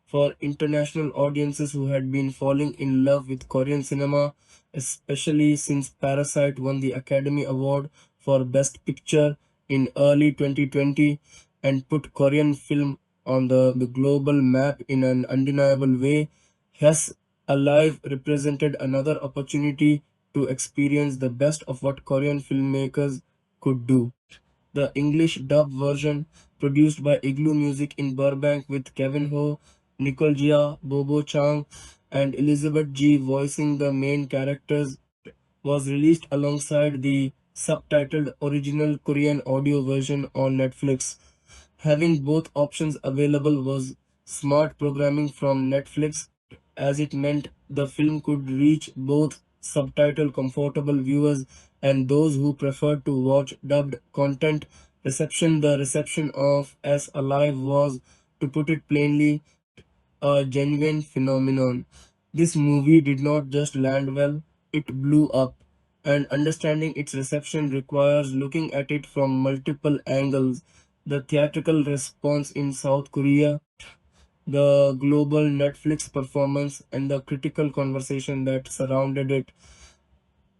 [SPEAKER 4] For international audiences who had been falling in love with Korean cinema, especially since Parasite won the Academy Award for Best Picture in early 2020 and put Korean film on the global map in an undeniable way, Yes Alive represented another opportunity to experience the best of what Korean filmmakers could do. The English dub version, produced by Igloo Music in Burbank with Kevin Ho, Nicole Jia, Bobo Chang, and Elizabeth G voicing the main characters, was released alongside the subtitled original Korean audio version on Netflix. Having both options available was smart programming from Netflix, as it meant the film could reach both subtitle comfortable viewers and those who preferred to watch dubbed content. The reception of As Alive was, to put it plainly, a genuine phenomenon. This movie did not just land well, it blew up. And understanding its reception requires looking at it from multiple angles. The theatrical response in South Korea, the global Netflix performance, and the critical conversation that surrounded it.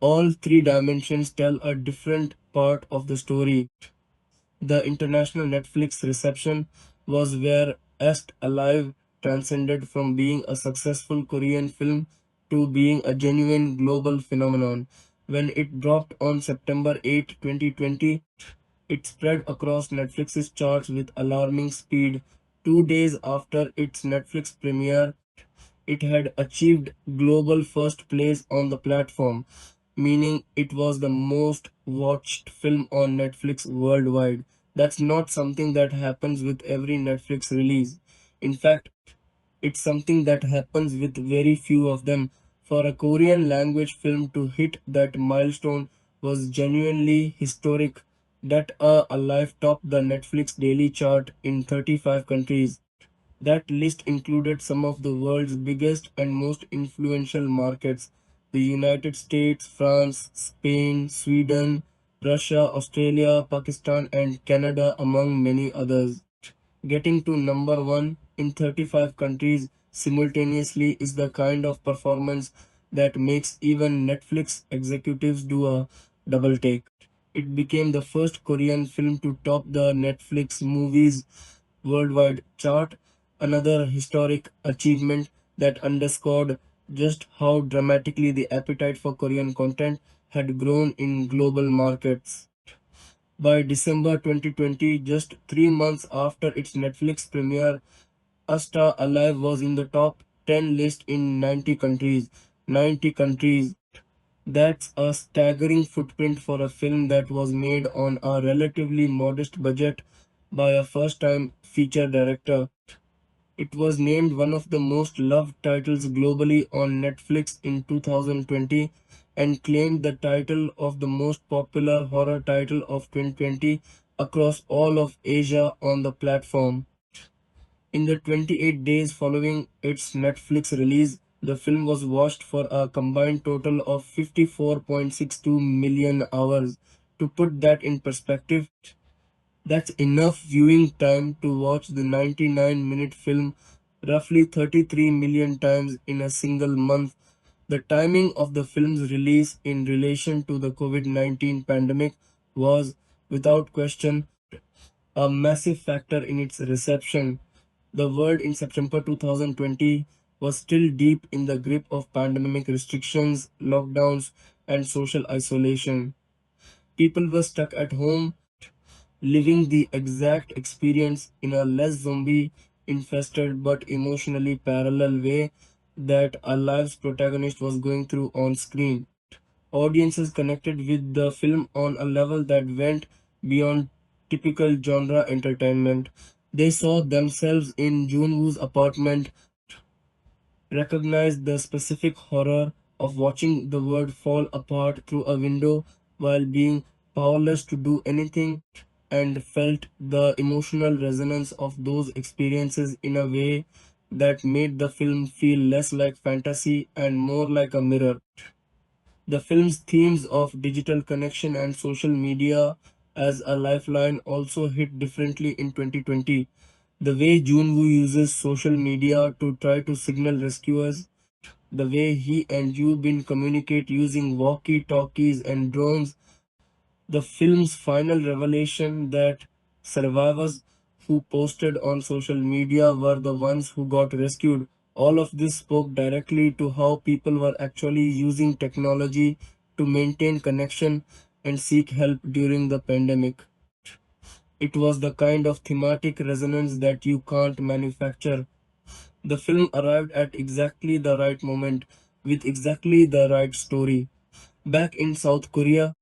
[SPEAKER 4] All three dimensions tell a different part of the story. The international Netflix reception was where Est Alive transcended from being a successful Korean film to being a genuine global phenomenon. When it dropped on September 8, 2020, it spread across Netflix's charts with alarming speed. 2 days after its Netflix premiere, it had achieved global first place on the platform, meaning it was the most watched film on Netflix worldwide. That's not something that happens with every Netflix release. In fact, it's something that happens with very few of them. For a Korean language film to hit that milestone was genuinely historic. That Alive topped the Netflix daily chart in 35 countries. That list included some of the world's biggest and most influential markets: the United States, France, Spain, Sweden, Russia, Australia, Pakistan, and Canada, among many others. Getting to number one in 35 countries simultaneously is the kind of performance that makes even Netflix executives do a double take. It became the first Korean film to top the Netflix movies worldwide chart, another historic achievement that underscored just how dramatically the appetite for Korean content had grown in global markets. By December 2020, just 3 months after its Netflix premiere, Asta Alive was in the top 10 list in 90 countries. 90 countries. That's a staggering footprint for a film that was made on a relatively modest budget by a first time feature director. It was named one of the most loved titles globally on Netflix in 2020 and claimed the title of the most popular horror title of 2020 across all of Asia on the platform. In the 28 days following its Netflix release, the film was watched for a combined total of 54.62 million hours. To put that in perspective, that's enough viewing time to watch the 99-minute film roughly 33 million times in a single month. The timing of the film's release in relation to the COVID-19 pandemic was, without question, a massive factor in its reception. The world in September 2020 was still deep in the grip of pandemic restrictions, lockdowns, and social isolation. People were stuck at home, living the exact experience in a less zombie infested but emotionally parallel way that our live's protagonist was going through on screen. Audiences connected with the film on a level that went beyond typical genre entertainment. They saw themselves in Junwoo's apartment, recognized the specific horror of watching the world fall apart through a window while being powerless to do anything, and felt the emotional resonance of those experiences in a way that made the film feel less like fantasy and more like a mirror. The film's themes of digital connection and social media as a lifeline also hit differently in 2020. The way Junwoo uses social media to try to signal rescuers, the way he and Yoo Bin communicate using walkie-talkies and drones, the film's final revelation that survivors who posted on social media were the ones who got rescued. All of this spoke directly to how people were actually using technology to maintain connection and seek help during the pandemic. It was the kind of thematic resonance that you can't manufacture. The film arrived at exactly the right moment with exactly the right story. Back in South Korea,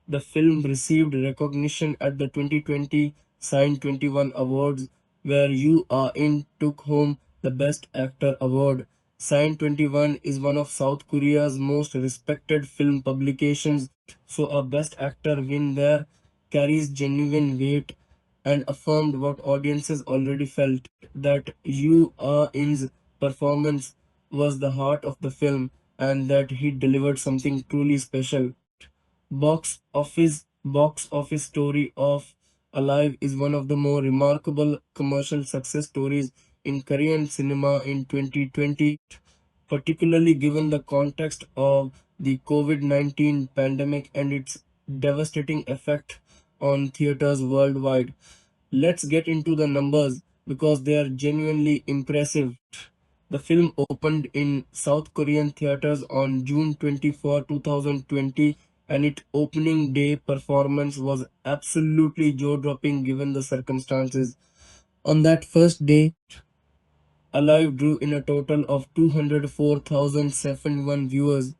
[SPEAKER 4] The film received recognition at the 2020 Sign 21 Awards, where Yoo Ah-in took home the Best Actor award. Sign 21 is one of South Korea's most respected film publications, so a Best Actor win there carries genuine weight and affirmed what audiences already felt, that Yoo Ah-in's performance was the heart of the film and that he delivered something truly special. Box office story of Alive is one of the more remarkable commercial success stories in Korean cinema in 2020, particularly given the context of the COVID-19 pandemic and its devastating effect on theaters worldwide. Let's get into the numbers because they are genuinely impressive. The film opened in South Korean theaters on June 24, 2020, and its opening day performance was absolutely jaw-dropping given the circumstances. On that first day, Alive drew in a total of 204,071 viewers.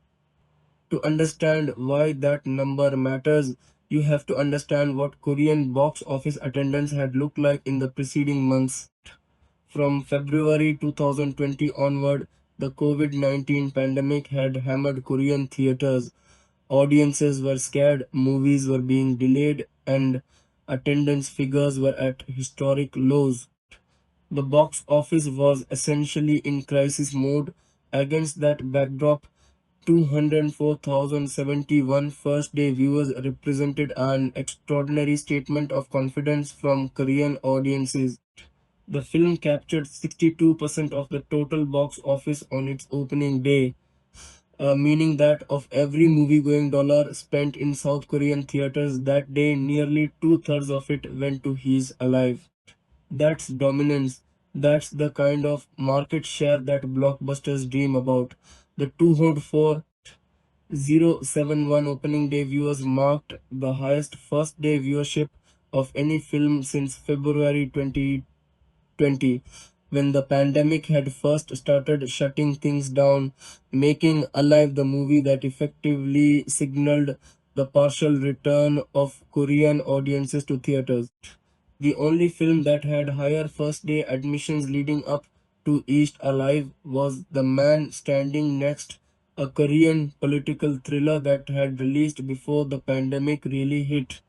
[SPEAKER 4] To understand why that number matters, you have to understand what Korean box office attendance had looked like in the preceding months. From February 2020 onward, the COVID-19 pandemic had hammered Korean theaters. Audiences were scared, movies were being delayed, and attendance figures were at historic lows. The box office was essentially in crisis mode. Against that backdrop, 204,071 first day viewers represented an extraordinary statement of confidence from Korean audiences. The film captured 62% of the total box office on its opening day, meaning that of every movie-going dollar spent in South Korean theaters that day, nearly two-thirds of it went to He's Alive. That's dominance. That's the kind of market share that blockbusters dream about. The 204,071 opening day viewers marked the highest first day viewership of any film since February 2020, when the pandemic had first started shutting things down, making Alive the movie that effectively signaled the partial return of Korean audiences to theaters. The only film that had higher first day admissions leading up to East Alive was The Man Standing Next, a Korean political thriller that had released before the pandemic really hit.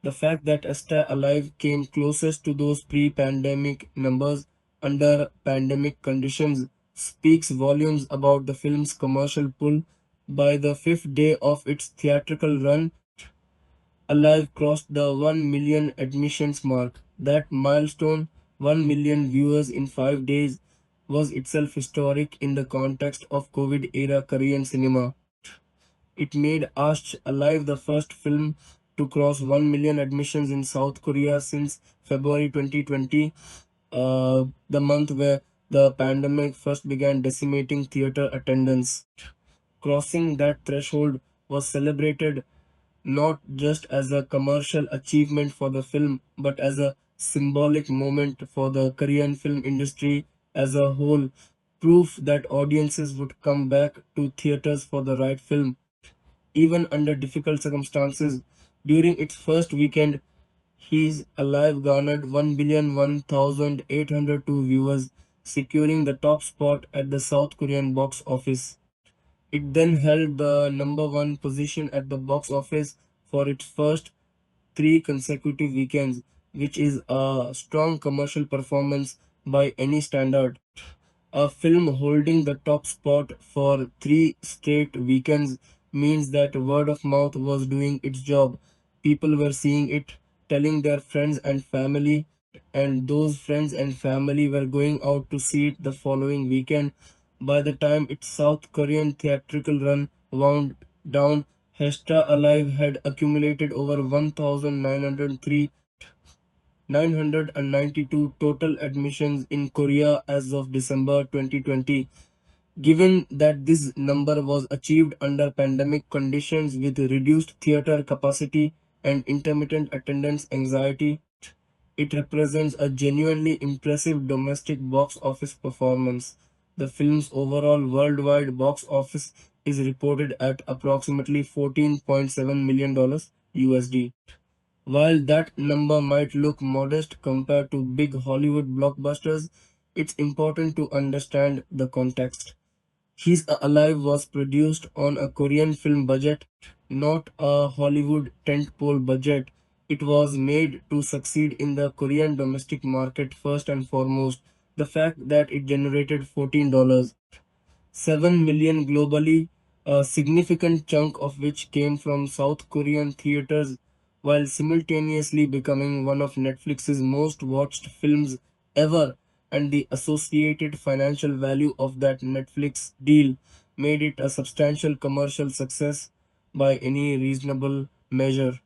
[SPEAKER 4] The fact that Stay Alive came closest to those pre-pandemic numbers under pandemic conditions speaks volumes about the film's commercial pull. By the fifth day of its theatrical run, Alive crossed the 1 million admissions mark. That milestone, 1 million viewers in 5 days, was itself historic in the context of COVID era Korean cinema. It made Ash Alive the first film to cross 1 million admissions in South Korea since February 2020, the month where the pandemic first began decimating theater attendance. Crossing that threshold was celebrated not just as a commercial achievement for the film, but as a symbolic moment for the Korean film industry as a whole, proof that audiences would come back to theaters for the right film even under difficult circumstances. During its first weekend, He's Alive garnered 1,001,802 viewers, securing the top spot at the South Korean box office. It then held the number one position at the box office for its first three consecutive weekends, which is a strong commercial performance by any standard. A film holding the top spot for three straight weekends means that word of mouth was doing its job. People were seeing it, telling their friends and family, and those friends and family were going out to see it the following weekend. By the time its South Korean theatrical run wound down, Hesta Alive had accumulated over 1,992 total admissions in Korea as of December 2020. Given that this number was achieved under pandemic conditions with reduced theater capacity and intermittent attendance anxiety, it represents a genuinely impressive domestic box office performance. The film's overall worldwide box office is reported at approximately $14.7 million USD. While that number might look modest compared to big Hollywood blockbusters, it's important to understand the context. He's Alive was produced on a Korean film budget, not a Hollywood tentpole budget. It was made to succeed in the Korean domestic market first and foremost. The fact that it generated $14 7 million globally, a significant chunk of which came from South Korean theaters, while simultaneously becoming one of Netflix's most watched films ever, and the associated financial value of that Netflix deal made it a substantial commercial success by any reasonable measure.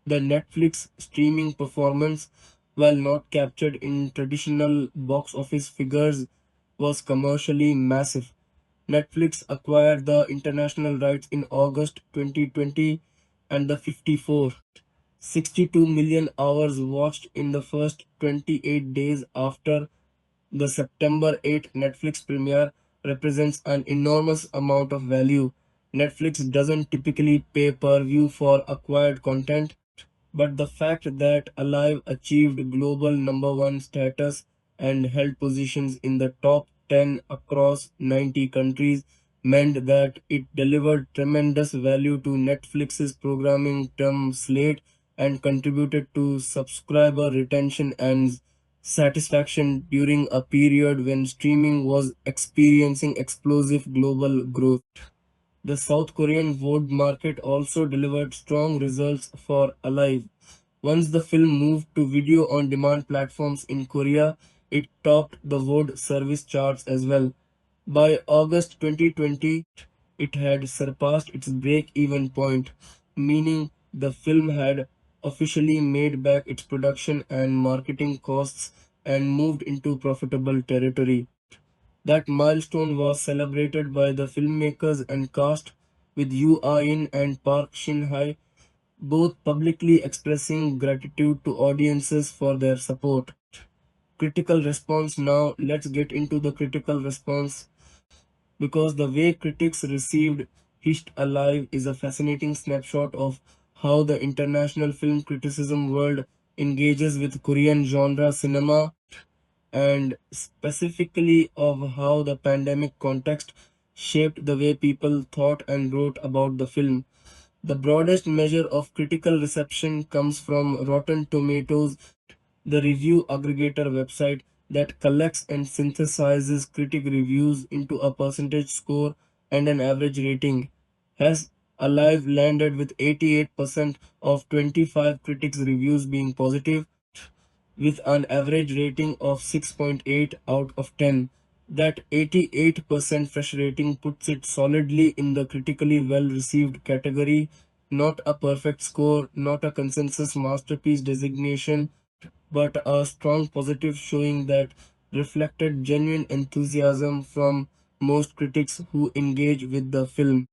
[SPEAKER 4] The Netflix streaming performance, while not captured in traditional box office figures, was commercially massive. Netflix acquired the international rights in August 2020, and the 62 million hours watched in the first 28 days after the September 8 Netflix premiere represents an enormous amount of value. Netflix doesn't typically pay per view for acquired content, but the fact that Alive achieved global number one status and held positions in the top 10 across 90 countries meant that it delivered tremendous value to Netflix's programming term slate and contributed to subscriber retention and satisfaction during a period when streaming was experiencing explosive global growth. The South Korean VOD market also delivered strong results for Alive. Once the film moved to video on demand platforms in Korea, it topped the VOD service charts as well. By August 2020, it had surpassed its break even point, meaning the film had officially made back its production and marketing costs and moved into profitable territory. That milestone was celebrated by the filmmakers and cast, with Yoo Ah-in and Park Shin-hye both publicly expressing gratitude to audiences for their support. Critical response. Now let's get into the critical response, because the way critics received Hitched Alive is a fascinating snapshot of how the international film criticism world engages with Korean genre cinema, and specifically of how the pandemic context shaped the way people thought and wrote about the film. The broadest measure of critical reception comes from Rotten Tomatoes, the review aggregator website that collects and synthesizes critic reviews into a percentage score and an average rating. Has Alive landed with 88% of 25 critics' reviews being positive, with an average rating of 6.8 out of 10. That 88% fresh rating puts it solidly in the critically well received category, not a perfect score, not a consensus masterpiece designation, but a strong positive showing that reflected genuine enthusiasm from most critics who engage with the film.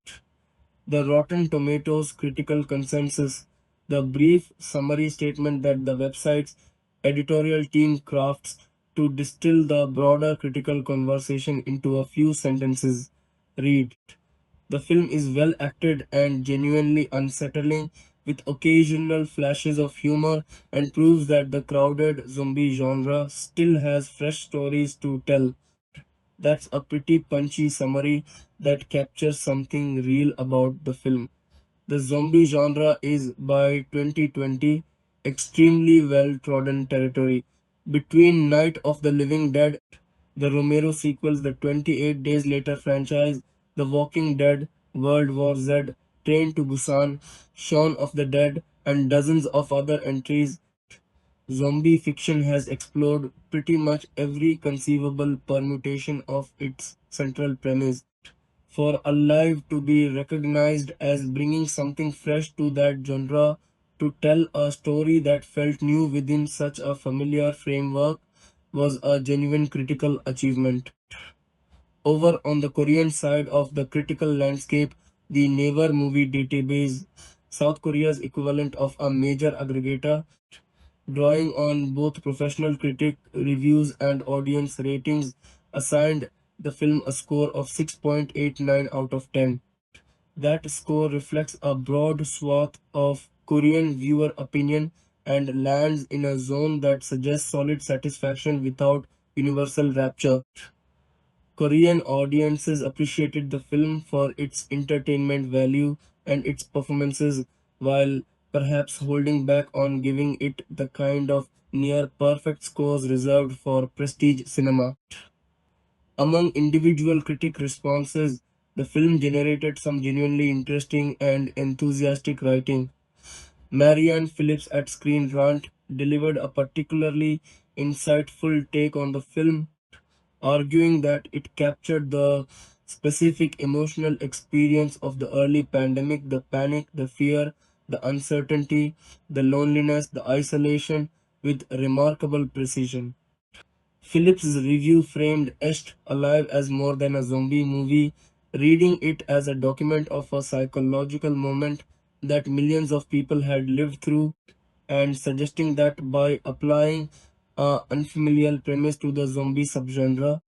[SPEAKER 4] The Rotten Tomatoes critical consensus, the brief summary statement that the website's editorial team crafts to distill the broader critical conversation into a few sentences. Read: the film is well acted and genuinely unsettling, with occasional flashes of humor, and proves that the crowded zombie genre still has fresh stories to tell. That's a pretty punchy summary that captures something real about the film. The zombie genre is, by 2020, extremely well trodden territory. Between Night of the Living Dead, the Romero sequels, the 28 Days Later franchise, The Walking Dead, World War Z, Train to Busan, Shaun of the Dead, and dozens of other entries, zombie fiction has explored pretty much every conceivable permutation of its central premise. For Alive to be recognized as bringing something fresh to that genre, to tell a story that felt new within such a familiar framework, was a genuine critical achievement. Over on the Korean side of the critical landscape, the Naver Movie Database, South Korea's equivalent of a major aggregator, drawing on both professional critic reviews and audience ratings, assigned the film a score of 6.89 out of 10. That score reflects a broad swath of Korean viewer opinion and lands in a zone that suggests solid satisfaction without universal rapture. Korean audiences appreciated the film for its entertainment value and its performances, while perhaps holding back on giving it the kind of near perfect scores reserved for prestige cinema. Among individual critic responses, the film generated some genuinely interesting and enthusiastic writing. Marianne Phillips at Screen Rant delivered a particularly insightful take on the film, arguing that it captured the specific emotional experience of the early pandemic, the panic, the fear, the uncertainty, the loneliness, the isolation, with remarkable precision. Phillips' review framed Est Alive as more than a zombie movie, reading it as a document of a psychological moment that millions of people had lived through, and suggesting that by applying a unfamiliar premise to the zombie subgenre,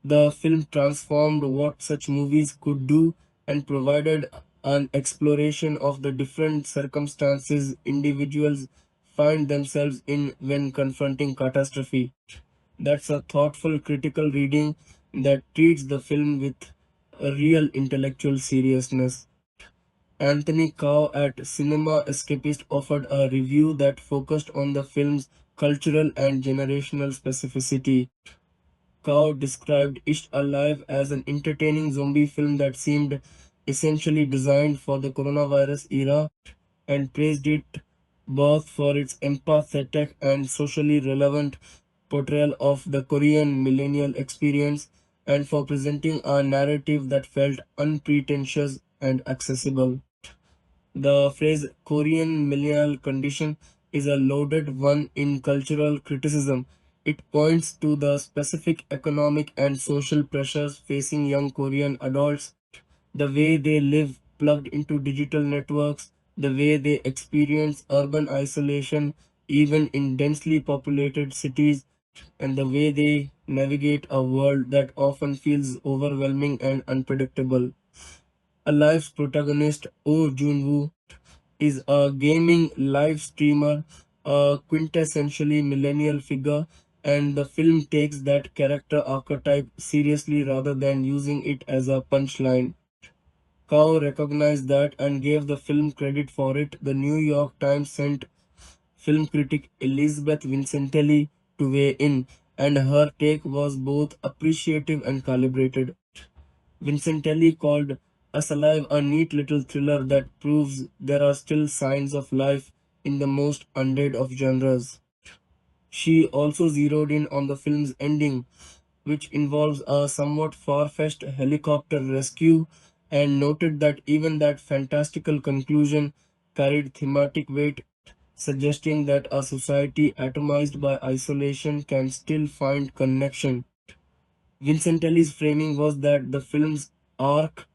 [SPEAKER 4] the film transformed what such movies could do and provided an exploration of the different circumstances individuals find themselves in when confronting catastrophe. That's a thoughtful, critical reading that treats the film with a real intellectual seriousness. Anthony Cow at Cinema Escapist offered a review that focused on the film's cultural and generational specificity. Cow described Ish Alive as an entertaining zombie film that seemed essentially designed for the coronavirus era and praised it both for its empathetic and socially relevant portrayal of the Korean millennial experience and for presenting a narrative that felt unpretentious and accessible. The phrase Korean millennial condition is a loaded one in cultural criticism. It points to the specific economic and social pressures facing young Korean adults, the way they live plugged into digital networks, the way they experience urban isolation, even in densely populated cities, and the way they navigate a world that often feels overwhelming and unpredictable. Alive's protagonist, Oh Jun-woo, is a gaming live streamer, a quintessentially millennial figure, and the film takes that character archetype seriously rather than using it as a punchline. Cow recognized that and gave the film credit for it. The New York Times sent film critic Elizabeth Vincentelli to weigh in, and her take was both appreciative and calibrated. Vincentelli called Us Alive a neat little thriller that proves there are still signs of life in the most undead of genres. She also zeroed in on the film's ending, which involves a somewhat far-fetched helicopter rescue, and noted that even that fantastical conclusion carried thematic weight, suggesting that a society atomized by isolation can still find connection. Vincentelli's framing was that the film's arc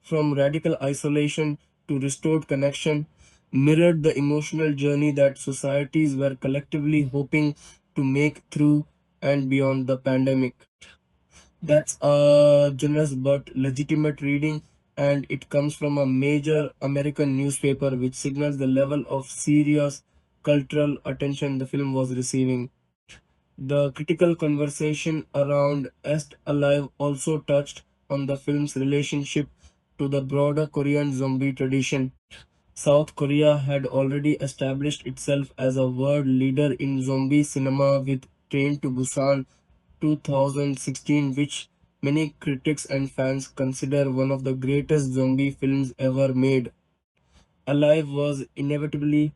[SPEAKER 4] from radical isolation to restored connection mirrored the emotional journey that societies were collectively hoping to make through and beyond the pandemic. That's a generous but legitimate reading, and it comes from a major American newspaper, which signals the level of serious cultural attention the film was receiving. The critical conversation around Est Alive also touched on the film's relationship to the broader Korean zombie tradition. South Korea had already established itself as a world leader in zombie cinema with Train to Busan 2016, which many critics and fans consider one of the greatest zombie films ever made. Alive was inevitably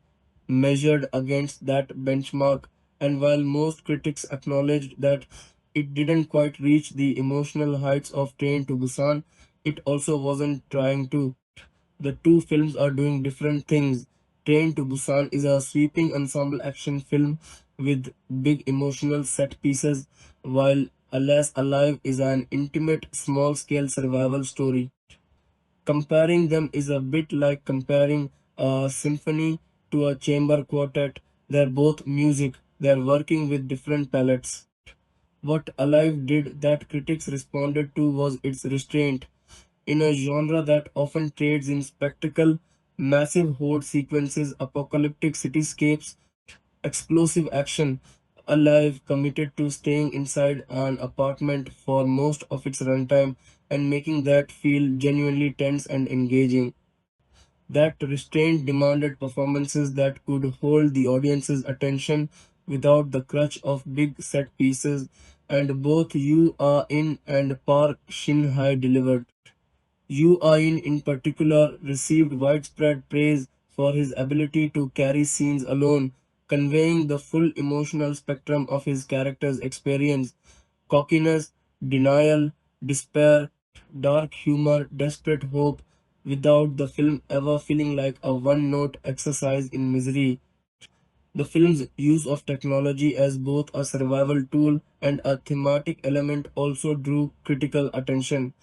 [SPEAKER 4] measured against that benchmark, and while most critics acknowledged that it didn't quite reach the emotional heights of Train to Busan, it also wasn't trying to. The two films are doing different things. Train to Busan is a sweeping ensemble action film with big emotional set pieces, while Alas Alive is an intimate, small scale survival story. Comparing them is a bit like comparing a symphony to a chamber quartet. They're both music, they're working with different palettes. What Alive did that critics responded to was its restraint. In a genre that often trades in spectacle, massive horde sequences, apocalyptic cityscapes, explosive action, Alive committed to staying inside an apartment for most of its runtime and making that feel genuinely tense and engaging. That restraint demanded performances that could hold the audience's attention without the crutch of big set pieces, and both Yu Ah-in and Park Shin-hye delivered. Yu Ah-in in particular received widespread praise for his ability to carry scenes alone, conveying the full emotional spectrum of his character's experience: cockiness, denial, despair, dark humor, desperate hope, without the film ever feeling like a one note exercise in misery. The film's use of technology as both a survival tool and a thematic element also drew critical attention.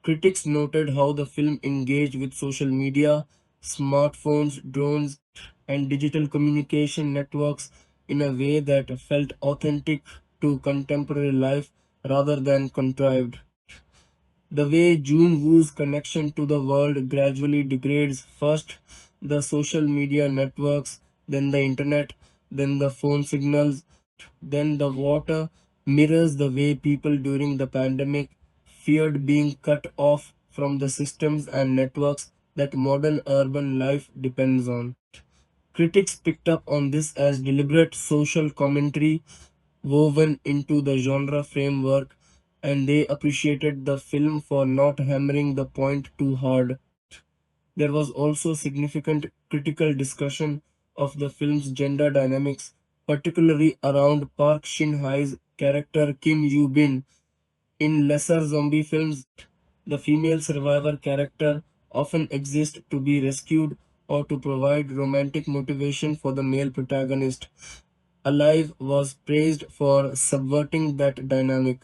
[SPEAKER 4] Critics noted how the film engaged with social media, smartphones, drones, and digital communication networks in a way that felt authentic to contemporary life rather than contrived. The way Jun Woo's connection to the world gradually degrades: first the social media networks, then the internet, then the phone signals, then the water, mirrors the way people during the pandemic feared being cut off from the systems and networks that modern urban life depends on. Critics picked up on this as deliberate social commentary woven into the genre framework, and they appreciated the film for not hammering the point too hard. There was also significant critical discussion of the film's gender dynamics, particularly around Park Shin-hye's character Kim Yoo-bin. In lesser zombie films, the female survivor character often exists to be rescued or to provide romantic motivation for the male protagonist. Alive was praised for subverting that dynamic.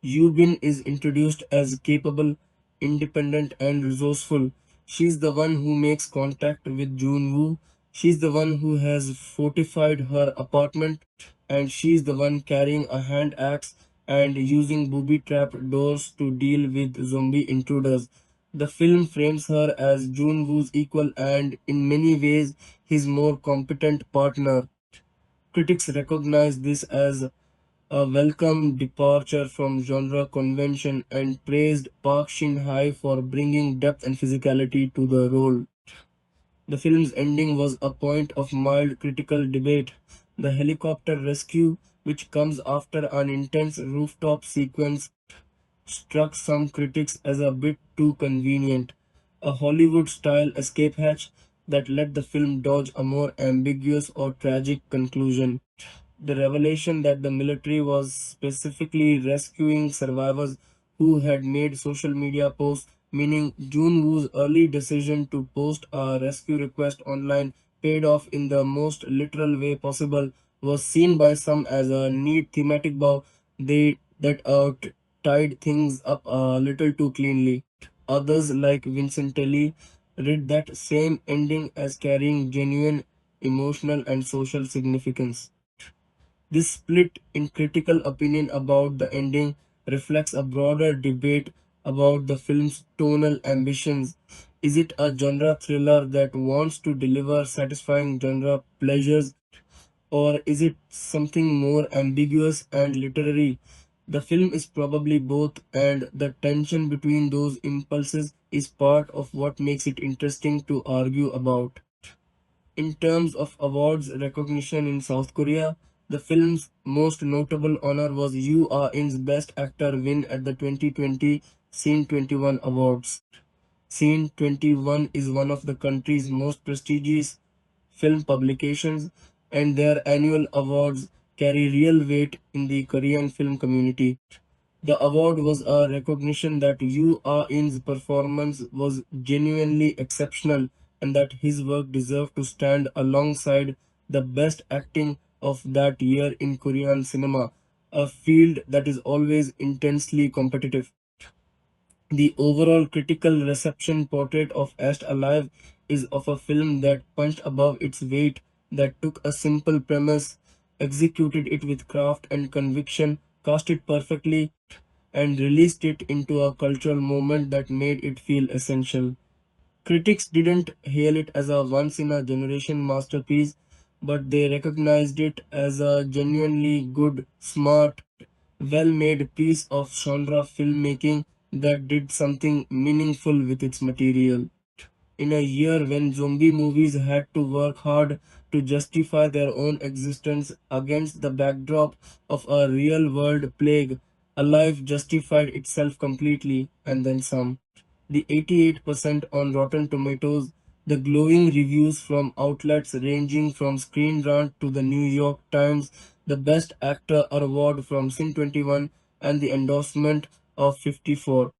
[SPEAKER 4] Yubin is introduced as capable, independent, and resourceful. She's the one who makes contact with Junwoo. She's the one who has fortified her apartment, and she's the one carrying a hand axe and using booby trap doors to deal with zombie intruders. The film frames her as Junwoo's equal and, in many ways, his more competent partner. Critics recognize this as a welcome departure from genre convention and praised Park Shin-hye for bringing depth and physicality to the role. The film's ending was a point of mild critical debate. The helicopter rescue, which comes after an intense rooftop sequence, struck some critics as a bit too convenient, a Hollywood style escape hatch that let the film dodge a more ambiguous or tragic conclusion. The revelation that the military was specifically rescuing survivors who had made social media posts, meaning Jun Woo's early decision to post a rescue request online, paid off in the most literal way possible, was seen by some as a neat thematic bow that tied things up a little too cleanly. Others, like Vincentelli, read that same ending as carrying genuine emotional and social significance. This split in critical opinion about the ending reflects a broader debate about the film's tonal ambitions. Is it a genre thriller that wants to deliver satisfying genre pleasures, or is it something more ambiguous and literary? The film is probably both, and the tension between those impulses is part of what makes it interesting to argue about. In terms of awards recognition in South Korea, the film's most notable honor was Yoo Ah-in's Best Actor win at the 2020 Scene 21 Awards. Scene 21 is one of the country's most prestigious film publications, and their annual awards carry real weight in the Korean film community. The award was a recognition that Yoo Ah-in's performance was genuinely exceptional and that his work deserved to stand alongside the best acting of that year in Korean cinema, a field that is always intensely competitive. The overall critical reception portrait of Ash Alive is of a film that punched above its weight, that took a simple premise, executed it with craft and conviction, cast it perfectly, and released it into a cultural moment that made it feel essential. Critics didn't hail it as a once in a generation masterpiece, but they recognized it as a genuinely good, smart, well made piece of genre filmmaking that did something meaningful with its material. In a year when zombie movies had to work hard to justify their own existence against the backdrop of a real world plague, Alive justified itself completely and then some. The 88% on Rotten Tomatoes, the glowing reviews from outlets ranging from Screen Rant to the New York Times, the Best Actor award from Sin21, and the endorsement of 54.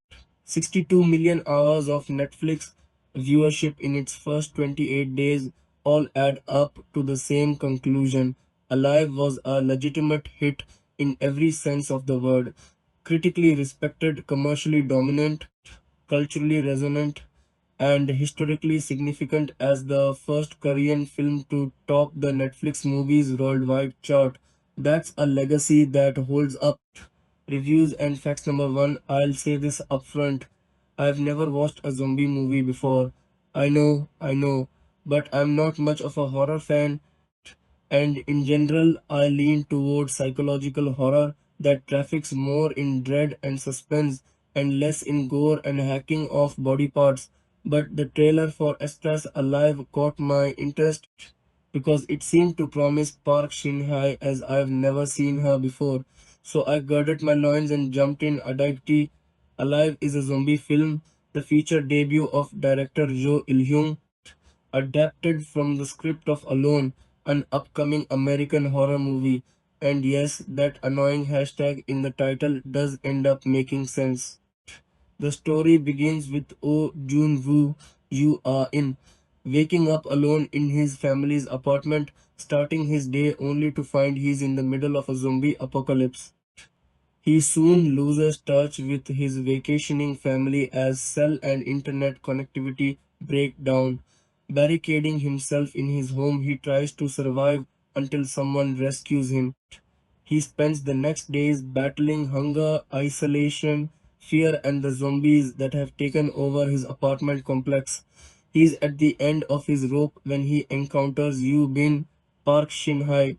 [SPEAKER 4] 62 million hours of Netflix viewership in its first 28 days all add up to the same conclusion. Alive was a legitimate hit in every sense of the word. Critically respected, commercially dominant, culturally resonant, and historically significant as the first Korean film to top the Netflix movies worldwide chart. That's a legacy that holds up. Reviews and facts number one. I'll say this upfront. I've never watched a zombie movie before. I know, but I'm not much of a horror fan, and in general, I lean towards psychological horror that traffics more in dread and suspense and less in gore and hacking of body parts. But the trailer for Estras Alive caught my interest because it seemed to promise Park Shin-hye as I've never seen her before. So I girded my loins and jumped in. Adagti Alive is a zombie film, the feature debut of director Jo Il-hyung, adapted from the script of Alone, an upcoming American horror movie. And yes, that annoying hashtag in the title does end up making sense. The story begins with Oh Jun Woo, you are in, waking up alone in his family's apartment, starting his day only to find he's in the middle of a zombie apocalypse. He soon loses touch with his vacationing family as cell and internet connectivity break down. Barricading himself in his home, he tries to survive until someone rescues him. He spends the next days battling hunger, isolation, fear, and the zombies that have taken over his apartment complex. He's at the end of his rope when he encounters Yu Bin, Park Shin-hye,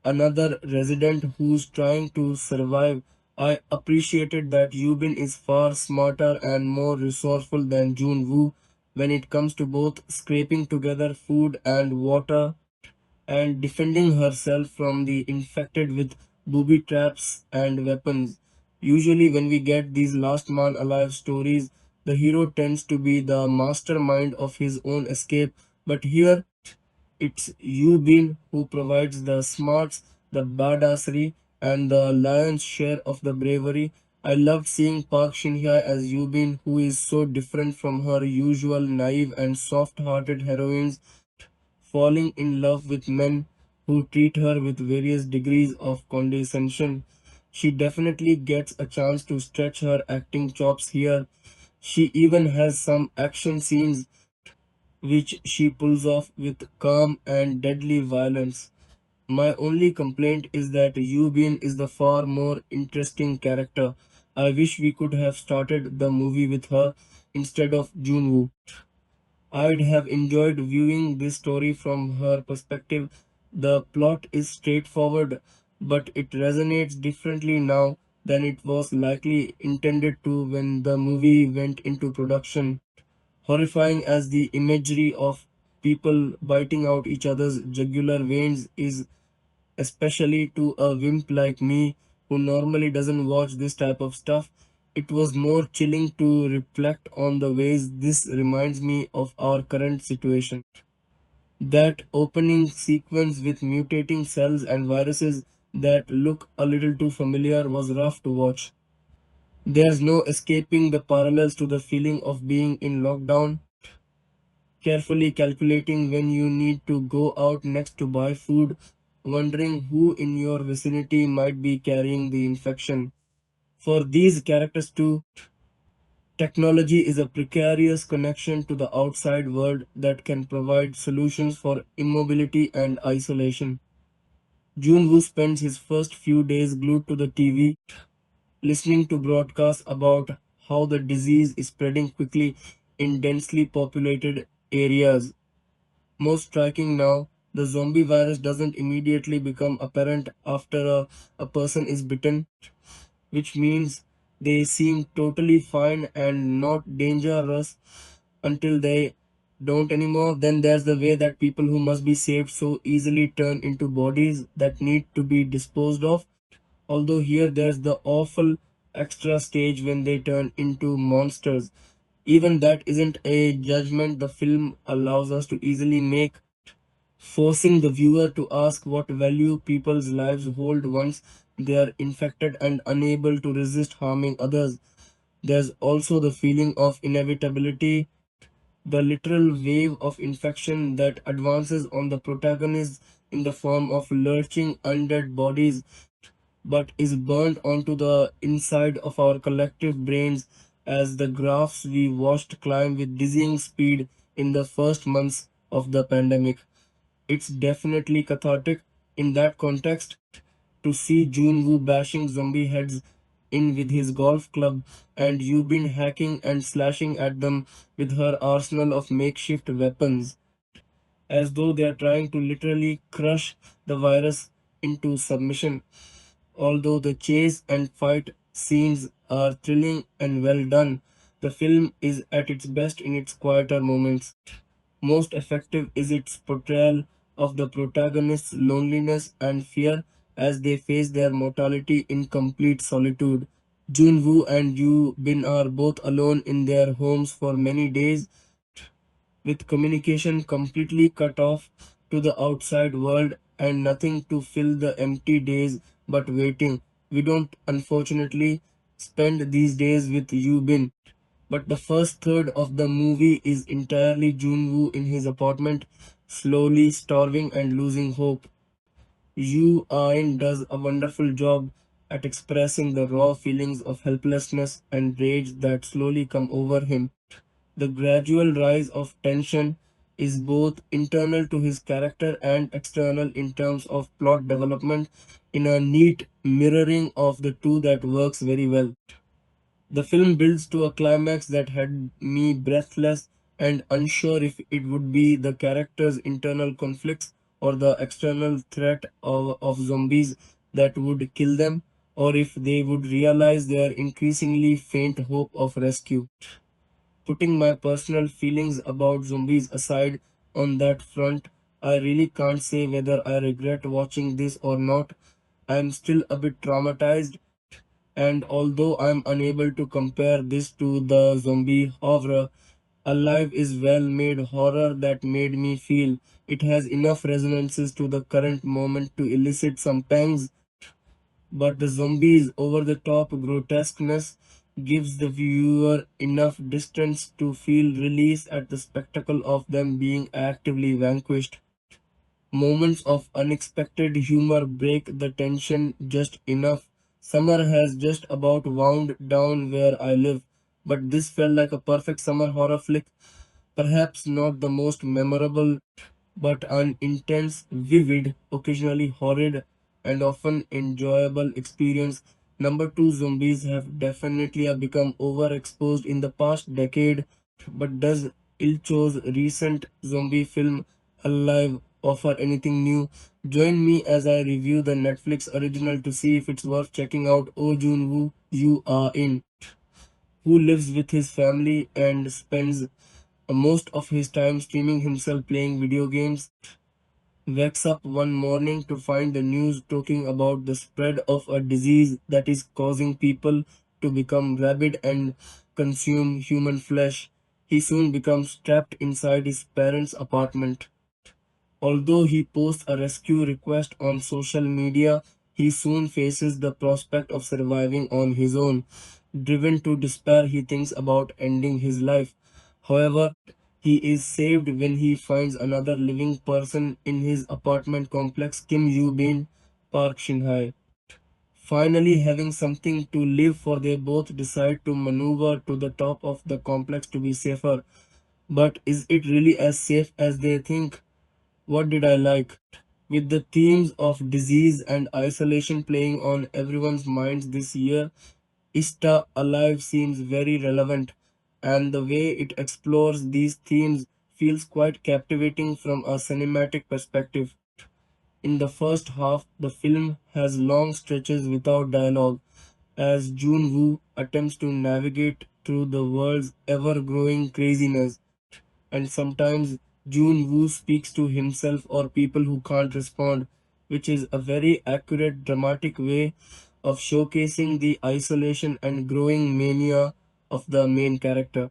[SPEAKER 4] another resident who's trying to survive. I appreciated that Yubin is far smarter and more resourceful than Jun Woo when it comes to both scraping together food and water and defending herself from the infected with booby traps and weapons. Usually, when we get these last man alive stories, the hero tends to be the mastermind of his own escape, but here it's Yubin who provides the smarts, the badassery, and the lion's share of the bravery. I loved seeing Park Shin-hye as Yubin, who is so different from her usual naive and soft-hearted heroines, falling in love with men who treat her with various degrees of condescension. She definitely gets a chance to stretch her acting chops here. She even has some action scenes which she pulls off with calm and deadly violence. My only complaint is that Yubin is the far more interesting character. I wish we could have started the movie with her instead of Junwoo. I'd have enjoyed viewing this story from her perspective. The plot is straightforward, but it resonates differently now than it was likely intended to when the movie went into production. Horrifying as the imagery of people biting out each other's jugular veins is, especially to a wimp like me who normally doesn't watch this type of stuff, it was more chilling to reflect on the ways this reminds me of our current situation. That opening sequence with mutating cells and viruses that look a little too familiar was rough to watch. There's no escaping the parallels to the feeling of being in lockdown, carefully calculating when you need to go out next to buy food, wondering who in your vicinity might be carrying the infection. For these characters too, technology is a precarious connection to the outside world that can provide solutions for immobility and isolation. Junwoo spends his first few days glued to the TV, listening to broadcasts about how the disease is spreading quickly in densely populated areas. Most striking now, the zombie virus doesn't immediately become apparent after a person is bitten, which means they seem totally fine and not dangerous until they don't anymore. Then there's the way that people who must be saved so easily turn into bodies that need to be disposed of. Although here there's the awful extra stage when they turn into monsters. Even that isn't a judgment the film allows us to easily make, forcing the viewer to ask what value people's lives hold once they are infected and unable to resist harming others. There's also the feeling of inevitability, the literal wave of infection that advances on the protagonists in the form of lurching undead bodies but is burned onto the inside of our collective brains as the graphs we watched climb with dizzying speed in the first months of the pandemic. It's definitely cathartic in that context to see Junwoo bashing zombie heads in with his golf club and you been hacking and slashing at them with her arsenal of makeshift weapons, as though they are trying to literally crush the virus into submission. Although the chase and fight scenes are thrilling and well done, the film is at its best in its quieter moments. Most effective is its portrayal of the protagonist's loneliness and fear as they face their mortality in complete solitude. Jun Woo and Yu Bin are both alone in their homes for many days, with communication completely cut off to the outside world and nothing to fill the empty days but waiting. We don't unfortunately spend these days with Yu Bin, but the first third of the movie is entirely Junwoo in his apartment, slowly starving and losing hope. Yu Ain does a wonderful job at expressing the raw feelings of helplessness and rage that slowly come over him. The gradual rise of tension is both internal to his character and external in terms of plot development in a neat mirroring of the two that works very well. The film builds to a climax that had me breathless and unsure if it would be the characters' internal conflicts or the external threat of zombies that would kill them, or if they would realize their increasingly faint hope of rescue. Putting my personal feelings about zombies aside on that front, I really can't say whether I regret watching this or not. I am still a bit traumatized, and although I'm unable to compare this to the zombie horror, Alive is well made horror that made me feel it has enough resonances to the current moment to elicit some pangs, but the zombies' over the top grotesqueness gives the viewer enough distance to feel release at the spectacle of them being actively vanquished. Moments of unexpected humor break the tension just enough. Summer has just about wound down where I live, but this felt like a perfect summer horror flick. Perhaps not the most memorable, but an intense, vivid, occasionally horrid, and often enjoyable experience. Number two, zombies have definitely become overexposed in the past decade, but does Ilcho's recent zombie film Alive offer anything new? Join me as I review the Netflix original to see if it's worth checking out. Oh Jun Woo, you are in, who lives with his family and spends most of his time streaming himself playing video games, wakes up one morning to find the news talking about the spread of a disease that is causing people to become rabid and consume human flesh. He soon becomes trapped inside his parents' apartment. Although he posts a rescue request on social media, he soon faces the prospect of surviving on his own. Driven to despair, he thinks about ending his life. However, he is saved when he finds another living person in his apartment complex, Kim Yoo Bin, Park Shin Hye. Finally, having something to live for, they both decide to maneuver to the top of the complex to be safer. But is it really as safe as they think? What did I like? With the themes of disease and isolation playing on everyone's minds this year, Ista Alive seems very relevant, and the way it explores these themes feels quite captivating from a cinematic perspective. In the first half, the film has long stretches without dialogue as Jun Woo attempts to navigate through the world's ever growing craziness, and sometimes Jun Woo speaks to himself or people who can't respond, which is a very accurate dramatic way of showcasing the isolation and growing mania of the main character.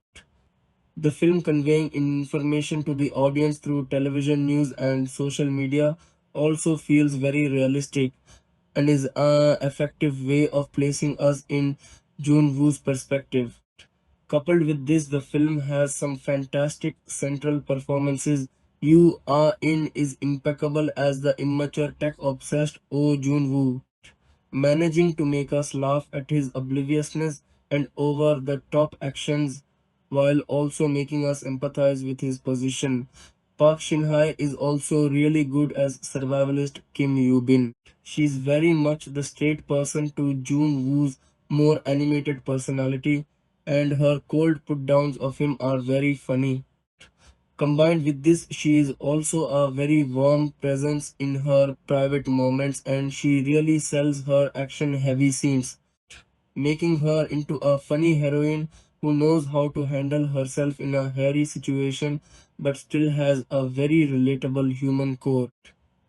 [SPEAKER 4] The film conveying information to the audience through television news and social media also feels very realistic and is an effective way of placing us in Jun Woo's perspective. Coupled with this, the film has some fantastic central performances. Yu Ah-in is impeccable as the immature tech-obsessed Oh Jun-woo, managing to make us laugh at his obliviousness and over-the-top actions while also making us empathize with his position. Park Shin-hye is also really good as survivalist Kim Yoo-bin. She's very much the straight person to Jun Woo's more animated personality, and her cold put downs of him are very funny. Combined with this, she is also a very warm presence in her private moments, and she really sells her action heavy scenes, making her into a funny heroine who knows how to handle herself in a hairy situation but still has a very relatable human core.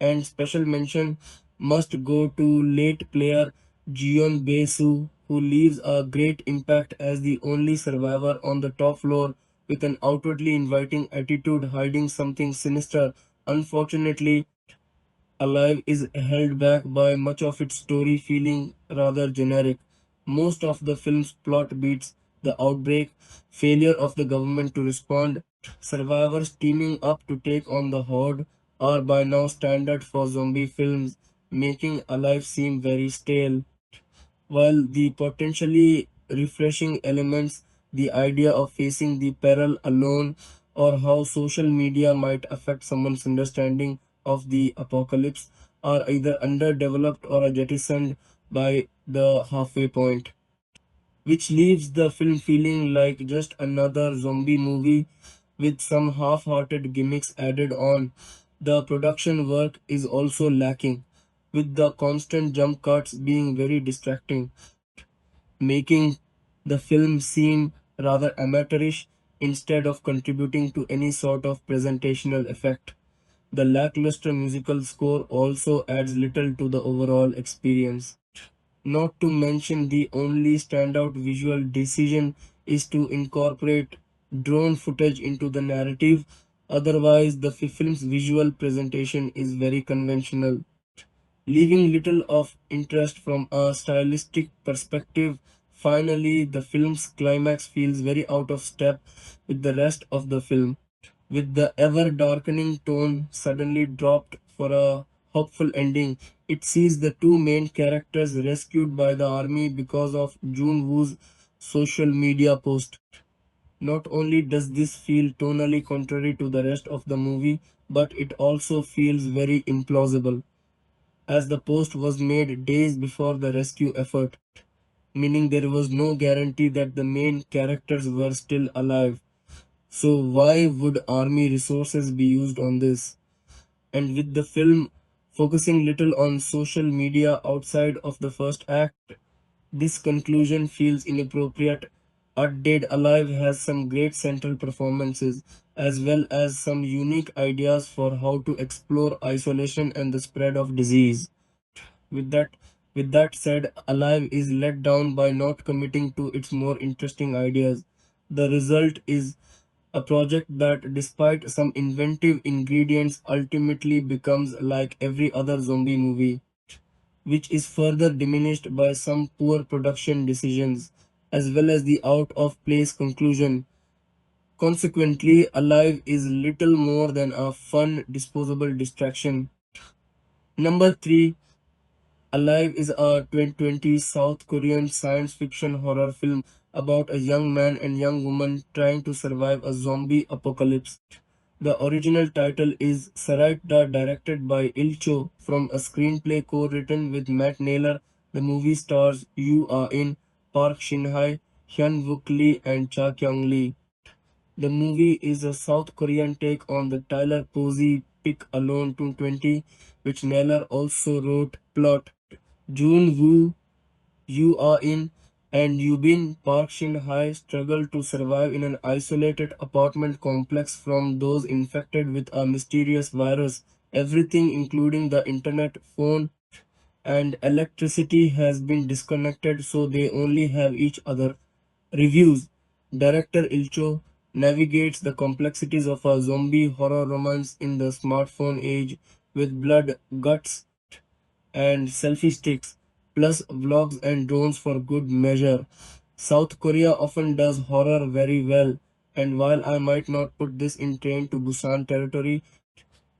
[SPEAKER 4] And special mention must go to late player Jeon Bae-soo, who leaves a great impact as the only survivor on the top floor with an outwardly inviting attitude hiding something sinister. Unfortunately, Alive is held back by much of its story feeling rather generic. Most of the film's plot beats the outbreak, failure of the government to respond, survivors teaming up to take on the horde are by now standard for zombie films, making Alive seem very stale. While the potentially refreshing elements, the idea of facing the peril alone, or how social media might affect someone's understanding of the apocalypse, are either underdeveloped or are jettisoned by the halfway point, which leaves the film feeling like just another zombie movie with some half hearted gimmicks added on. The production work is also lacking, with the constant jump cuts being very distracting, making the film seem rather amateurish instead of contributing to any sort of presentational effect. The lackluster musical score also adds little to the overall experience. Not to mention, the only standout visual decision is to incorporate drone footage into the narrative. Otherwise, the film's visual presentation is very conventional, leaving little of interest from a stylistic perspective. Finally, the film's climax feels very out of step with the rest of the film, with the ever darkening tone suddenly dropped for a hopeful ending. It sees the two main characters rescued by the army because of Jun Woo's social media post. Not only does this feel tonally contrary to the rest of the movie, but it also feels very implausible, as the post was made days before the rescue effort, meaning there was no guarantee that the main characters were still alive. So, why would army resources be used on this? And with the film focusing little on social media outside of the first act, this conclusion feels inappropriate. A Dead Alive has some great central performances, as well as some unique ideas for how to explore isolation and the spread of disease. With that with that said, Alive is let down by not committing to its more interesting ideas. The result is a project that, despite some inventive ingredients, ultimately becomes like every other zombie movie, which is further diminished by some poor production decisions, as well as the out of place conclusion. Consequently, Alive is little more than a fun, disposable distraction. Number 3, Alive is a 2020 South Korean science fiction horror film about a young man and young woman trying to survive a zombie apocalypse. The original title is Saraita, directed by Ilcho, from a screenplay co-written with Matt Naylor. The movie stars Yoo Ah-in, Park Shin-hye, Hyun Wook Lee, and Cha Kyung-lee. The movie is a South Korean take on the Tyler Posey Pick Alone 220, which Naylor also wrote. Plot: Jun Woo, Yoo Ah-in, and Yubin Park Shin-hye struggle to survive in an isolated apartment complex from those infected with a mysterious virus. Everything, including the internet, phone, and electricity, has been disconnected, so they only have each other. Reviews: Director Ilcho navigates the complexities of a zombie horror romance in the smartphone age with blood, guts, and selfie sticks, plus vlogs and drones for good measure. South Korea often does horror very well, and while I might not put this in Train to Busan territory,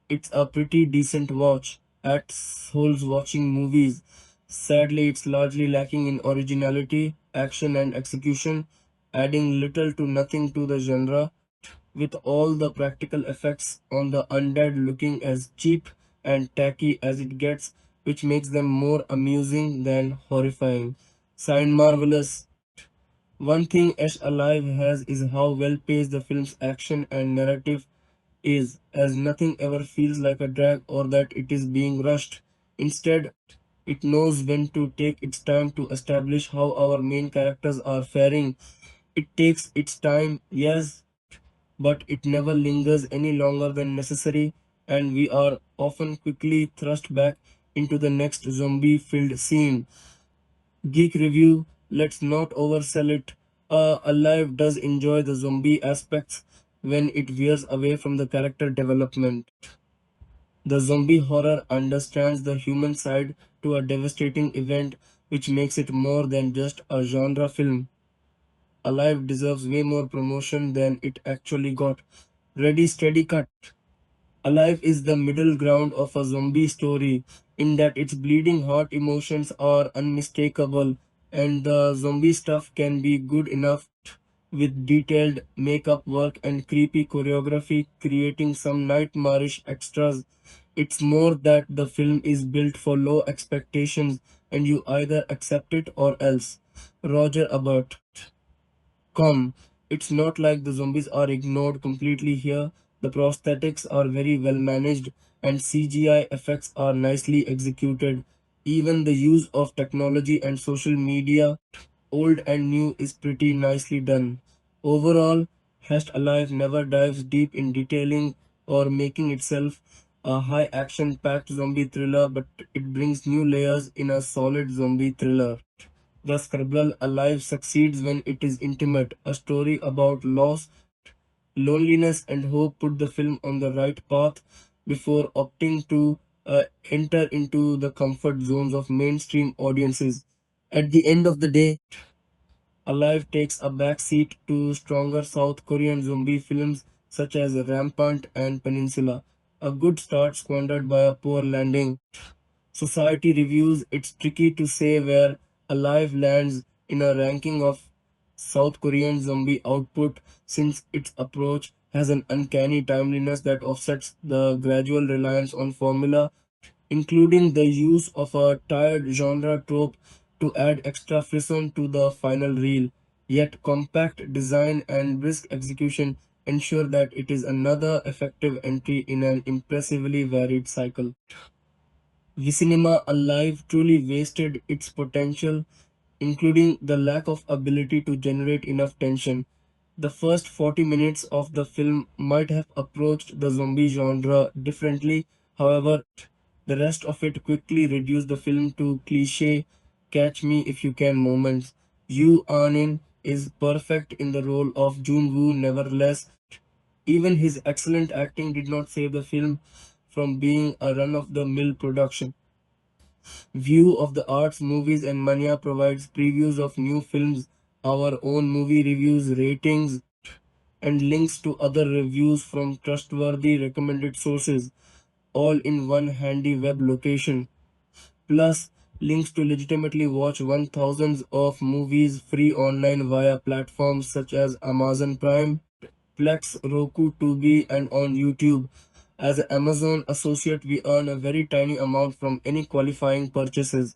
[SPEAKER 4] it's a pretty decent watch at Seoul's watching movies. Sadly, it's largely lacking in originality, action, and execution, adding little to nothing to the genre, with all the practical effects on the undead looking as cheap and tacky as it gets, which makes them more amusing than horrifying. Sign marvelous. One thing Ash Alive has is how well paced the film's action and narrative is, as nothing ever feels like a drag or that it is being rushed. Instead, it knows when to take its time to establish how our main characters are faring. It takes its time, yes, but it never lingers any longer than necessary, and we are often quickly thrust back into the next zombie filled scene. Geek review: let's not oversell it. Alive does enjoy the zombie aspects when it veers away from the character development. The zombie horror understands the human side to a devastating event, which makes it more than just a genre film. Alive deserves way more promotion than it actually got. Ready, steady, cut. Alive is the middle ground of a zombie story in that its bleeding heart emotions are unmistakable, and the zombie stuff can be good enough with detailed makeup work and creepy choreography creating some nightmarish extras. It's more that the film is built for low expectations and you either accept it or else. Roger Ebert. Come, it's not like the zombies are ignored completely here. The prosthetics are very well managed and CGI effects are nicely executed. Even the use of technology and social media, old and new, is pretty nicely done. Overall, Hatched Alive never dives deep in detailing or making itself a high action packed zombie thriller, but it brings new layers in a solid zombie thriller. The Scribble Alive succeeds when it is intimate. A story about loss, loneliness, and hope put the film on the right path before opting to enter into the comfort zones of mainstream audiences. At the end of the day, Alive takes a backseat to stronger South Korean zombie films such as Rampant and Peninsula. A good start squandered by a poor landing. Society reviews: it's tricky to say where Alive lands in a ranking of South Korean zombie output since its approach has an uncanny timeliness that offsets the gradual reliance on formula, including the use of a tired genre trope to add extra frisson to the final reel. Yet compact design and brisk execution ensure that it is another effective entry in an impressively varied cycle. Vicinema Alive truly wasted its potential, including the lack of ability to generate enough tension. The first 40 minutes of the film might have approached the zombie genre differently, however, the rest of it quickly reduced the film to cliche catch me if you can moments. Yu Anin is perfect in the role of Jun Woo, nevertheless, even his excellent acting did not save the film from being a run of the mill production. View of the Arts, Movies and Mania provides previews of new films, our own movie reviews, ratings, and links to other reviews from trustworthy recommended sources, all in one handy web location. Plus, links to legitimately watch 1000s of movies free online via platforms such as Amazon Prime. Plex, Roku, Tubi, and on YouTube. As an Amazon associate, we earn a very tiny amount from any qualifying purchases.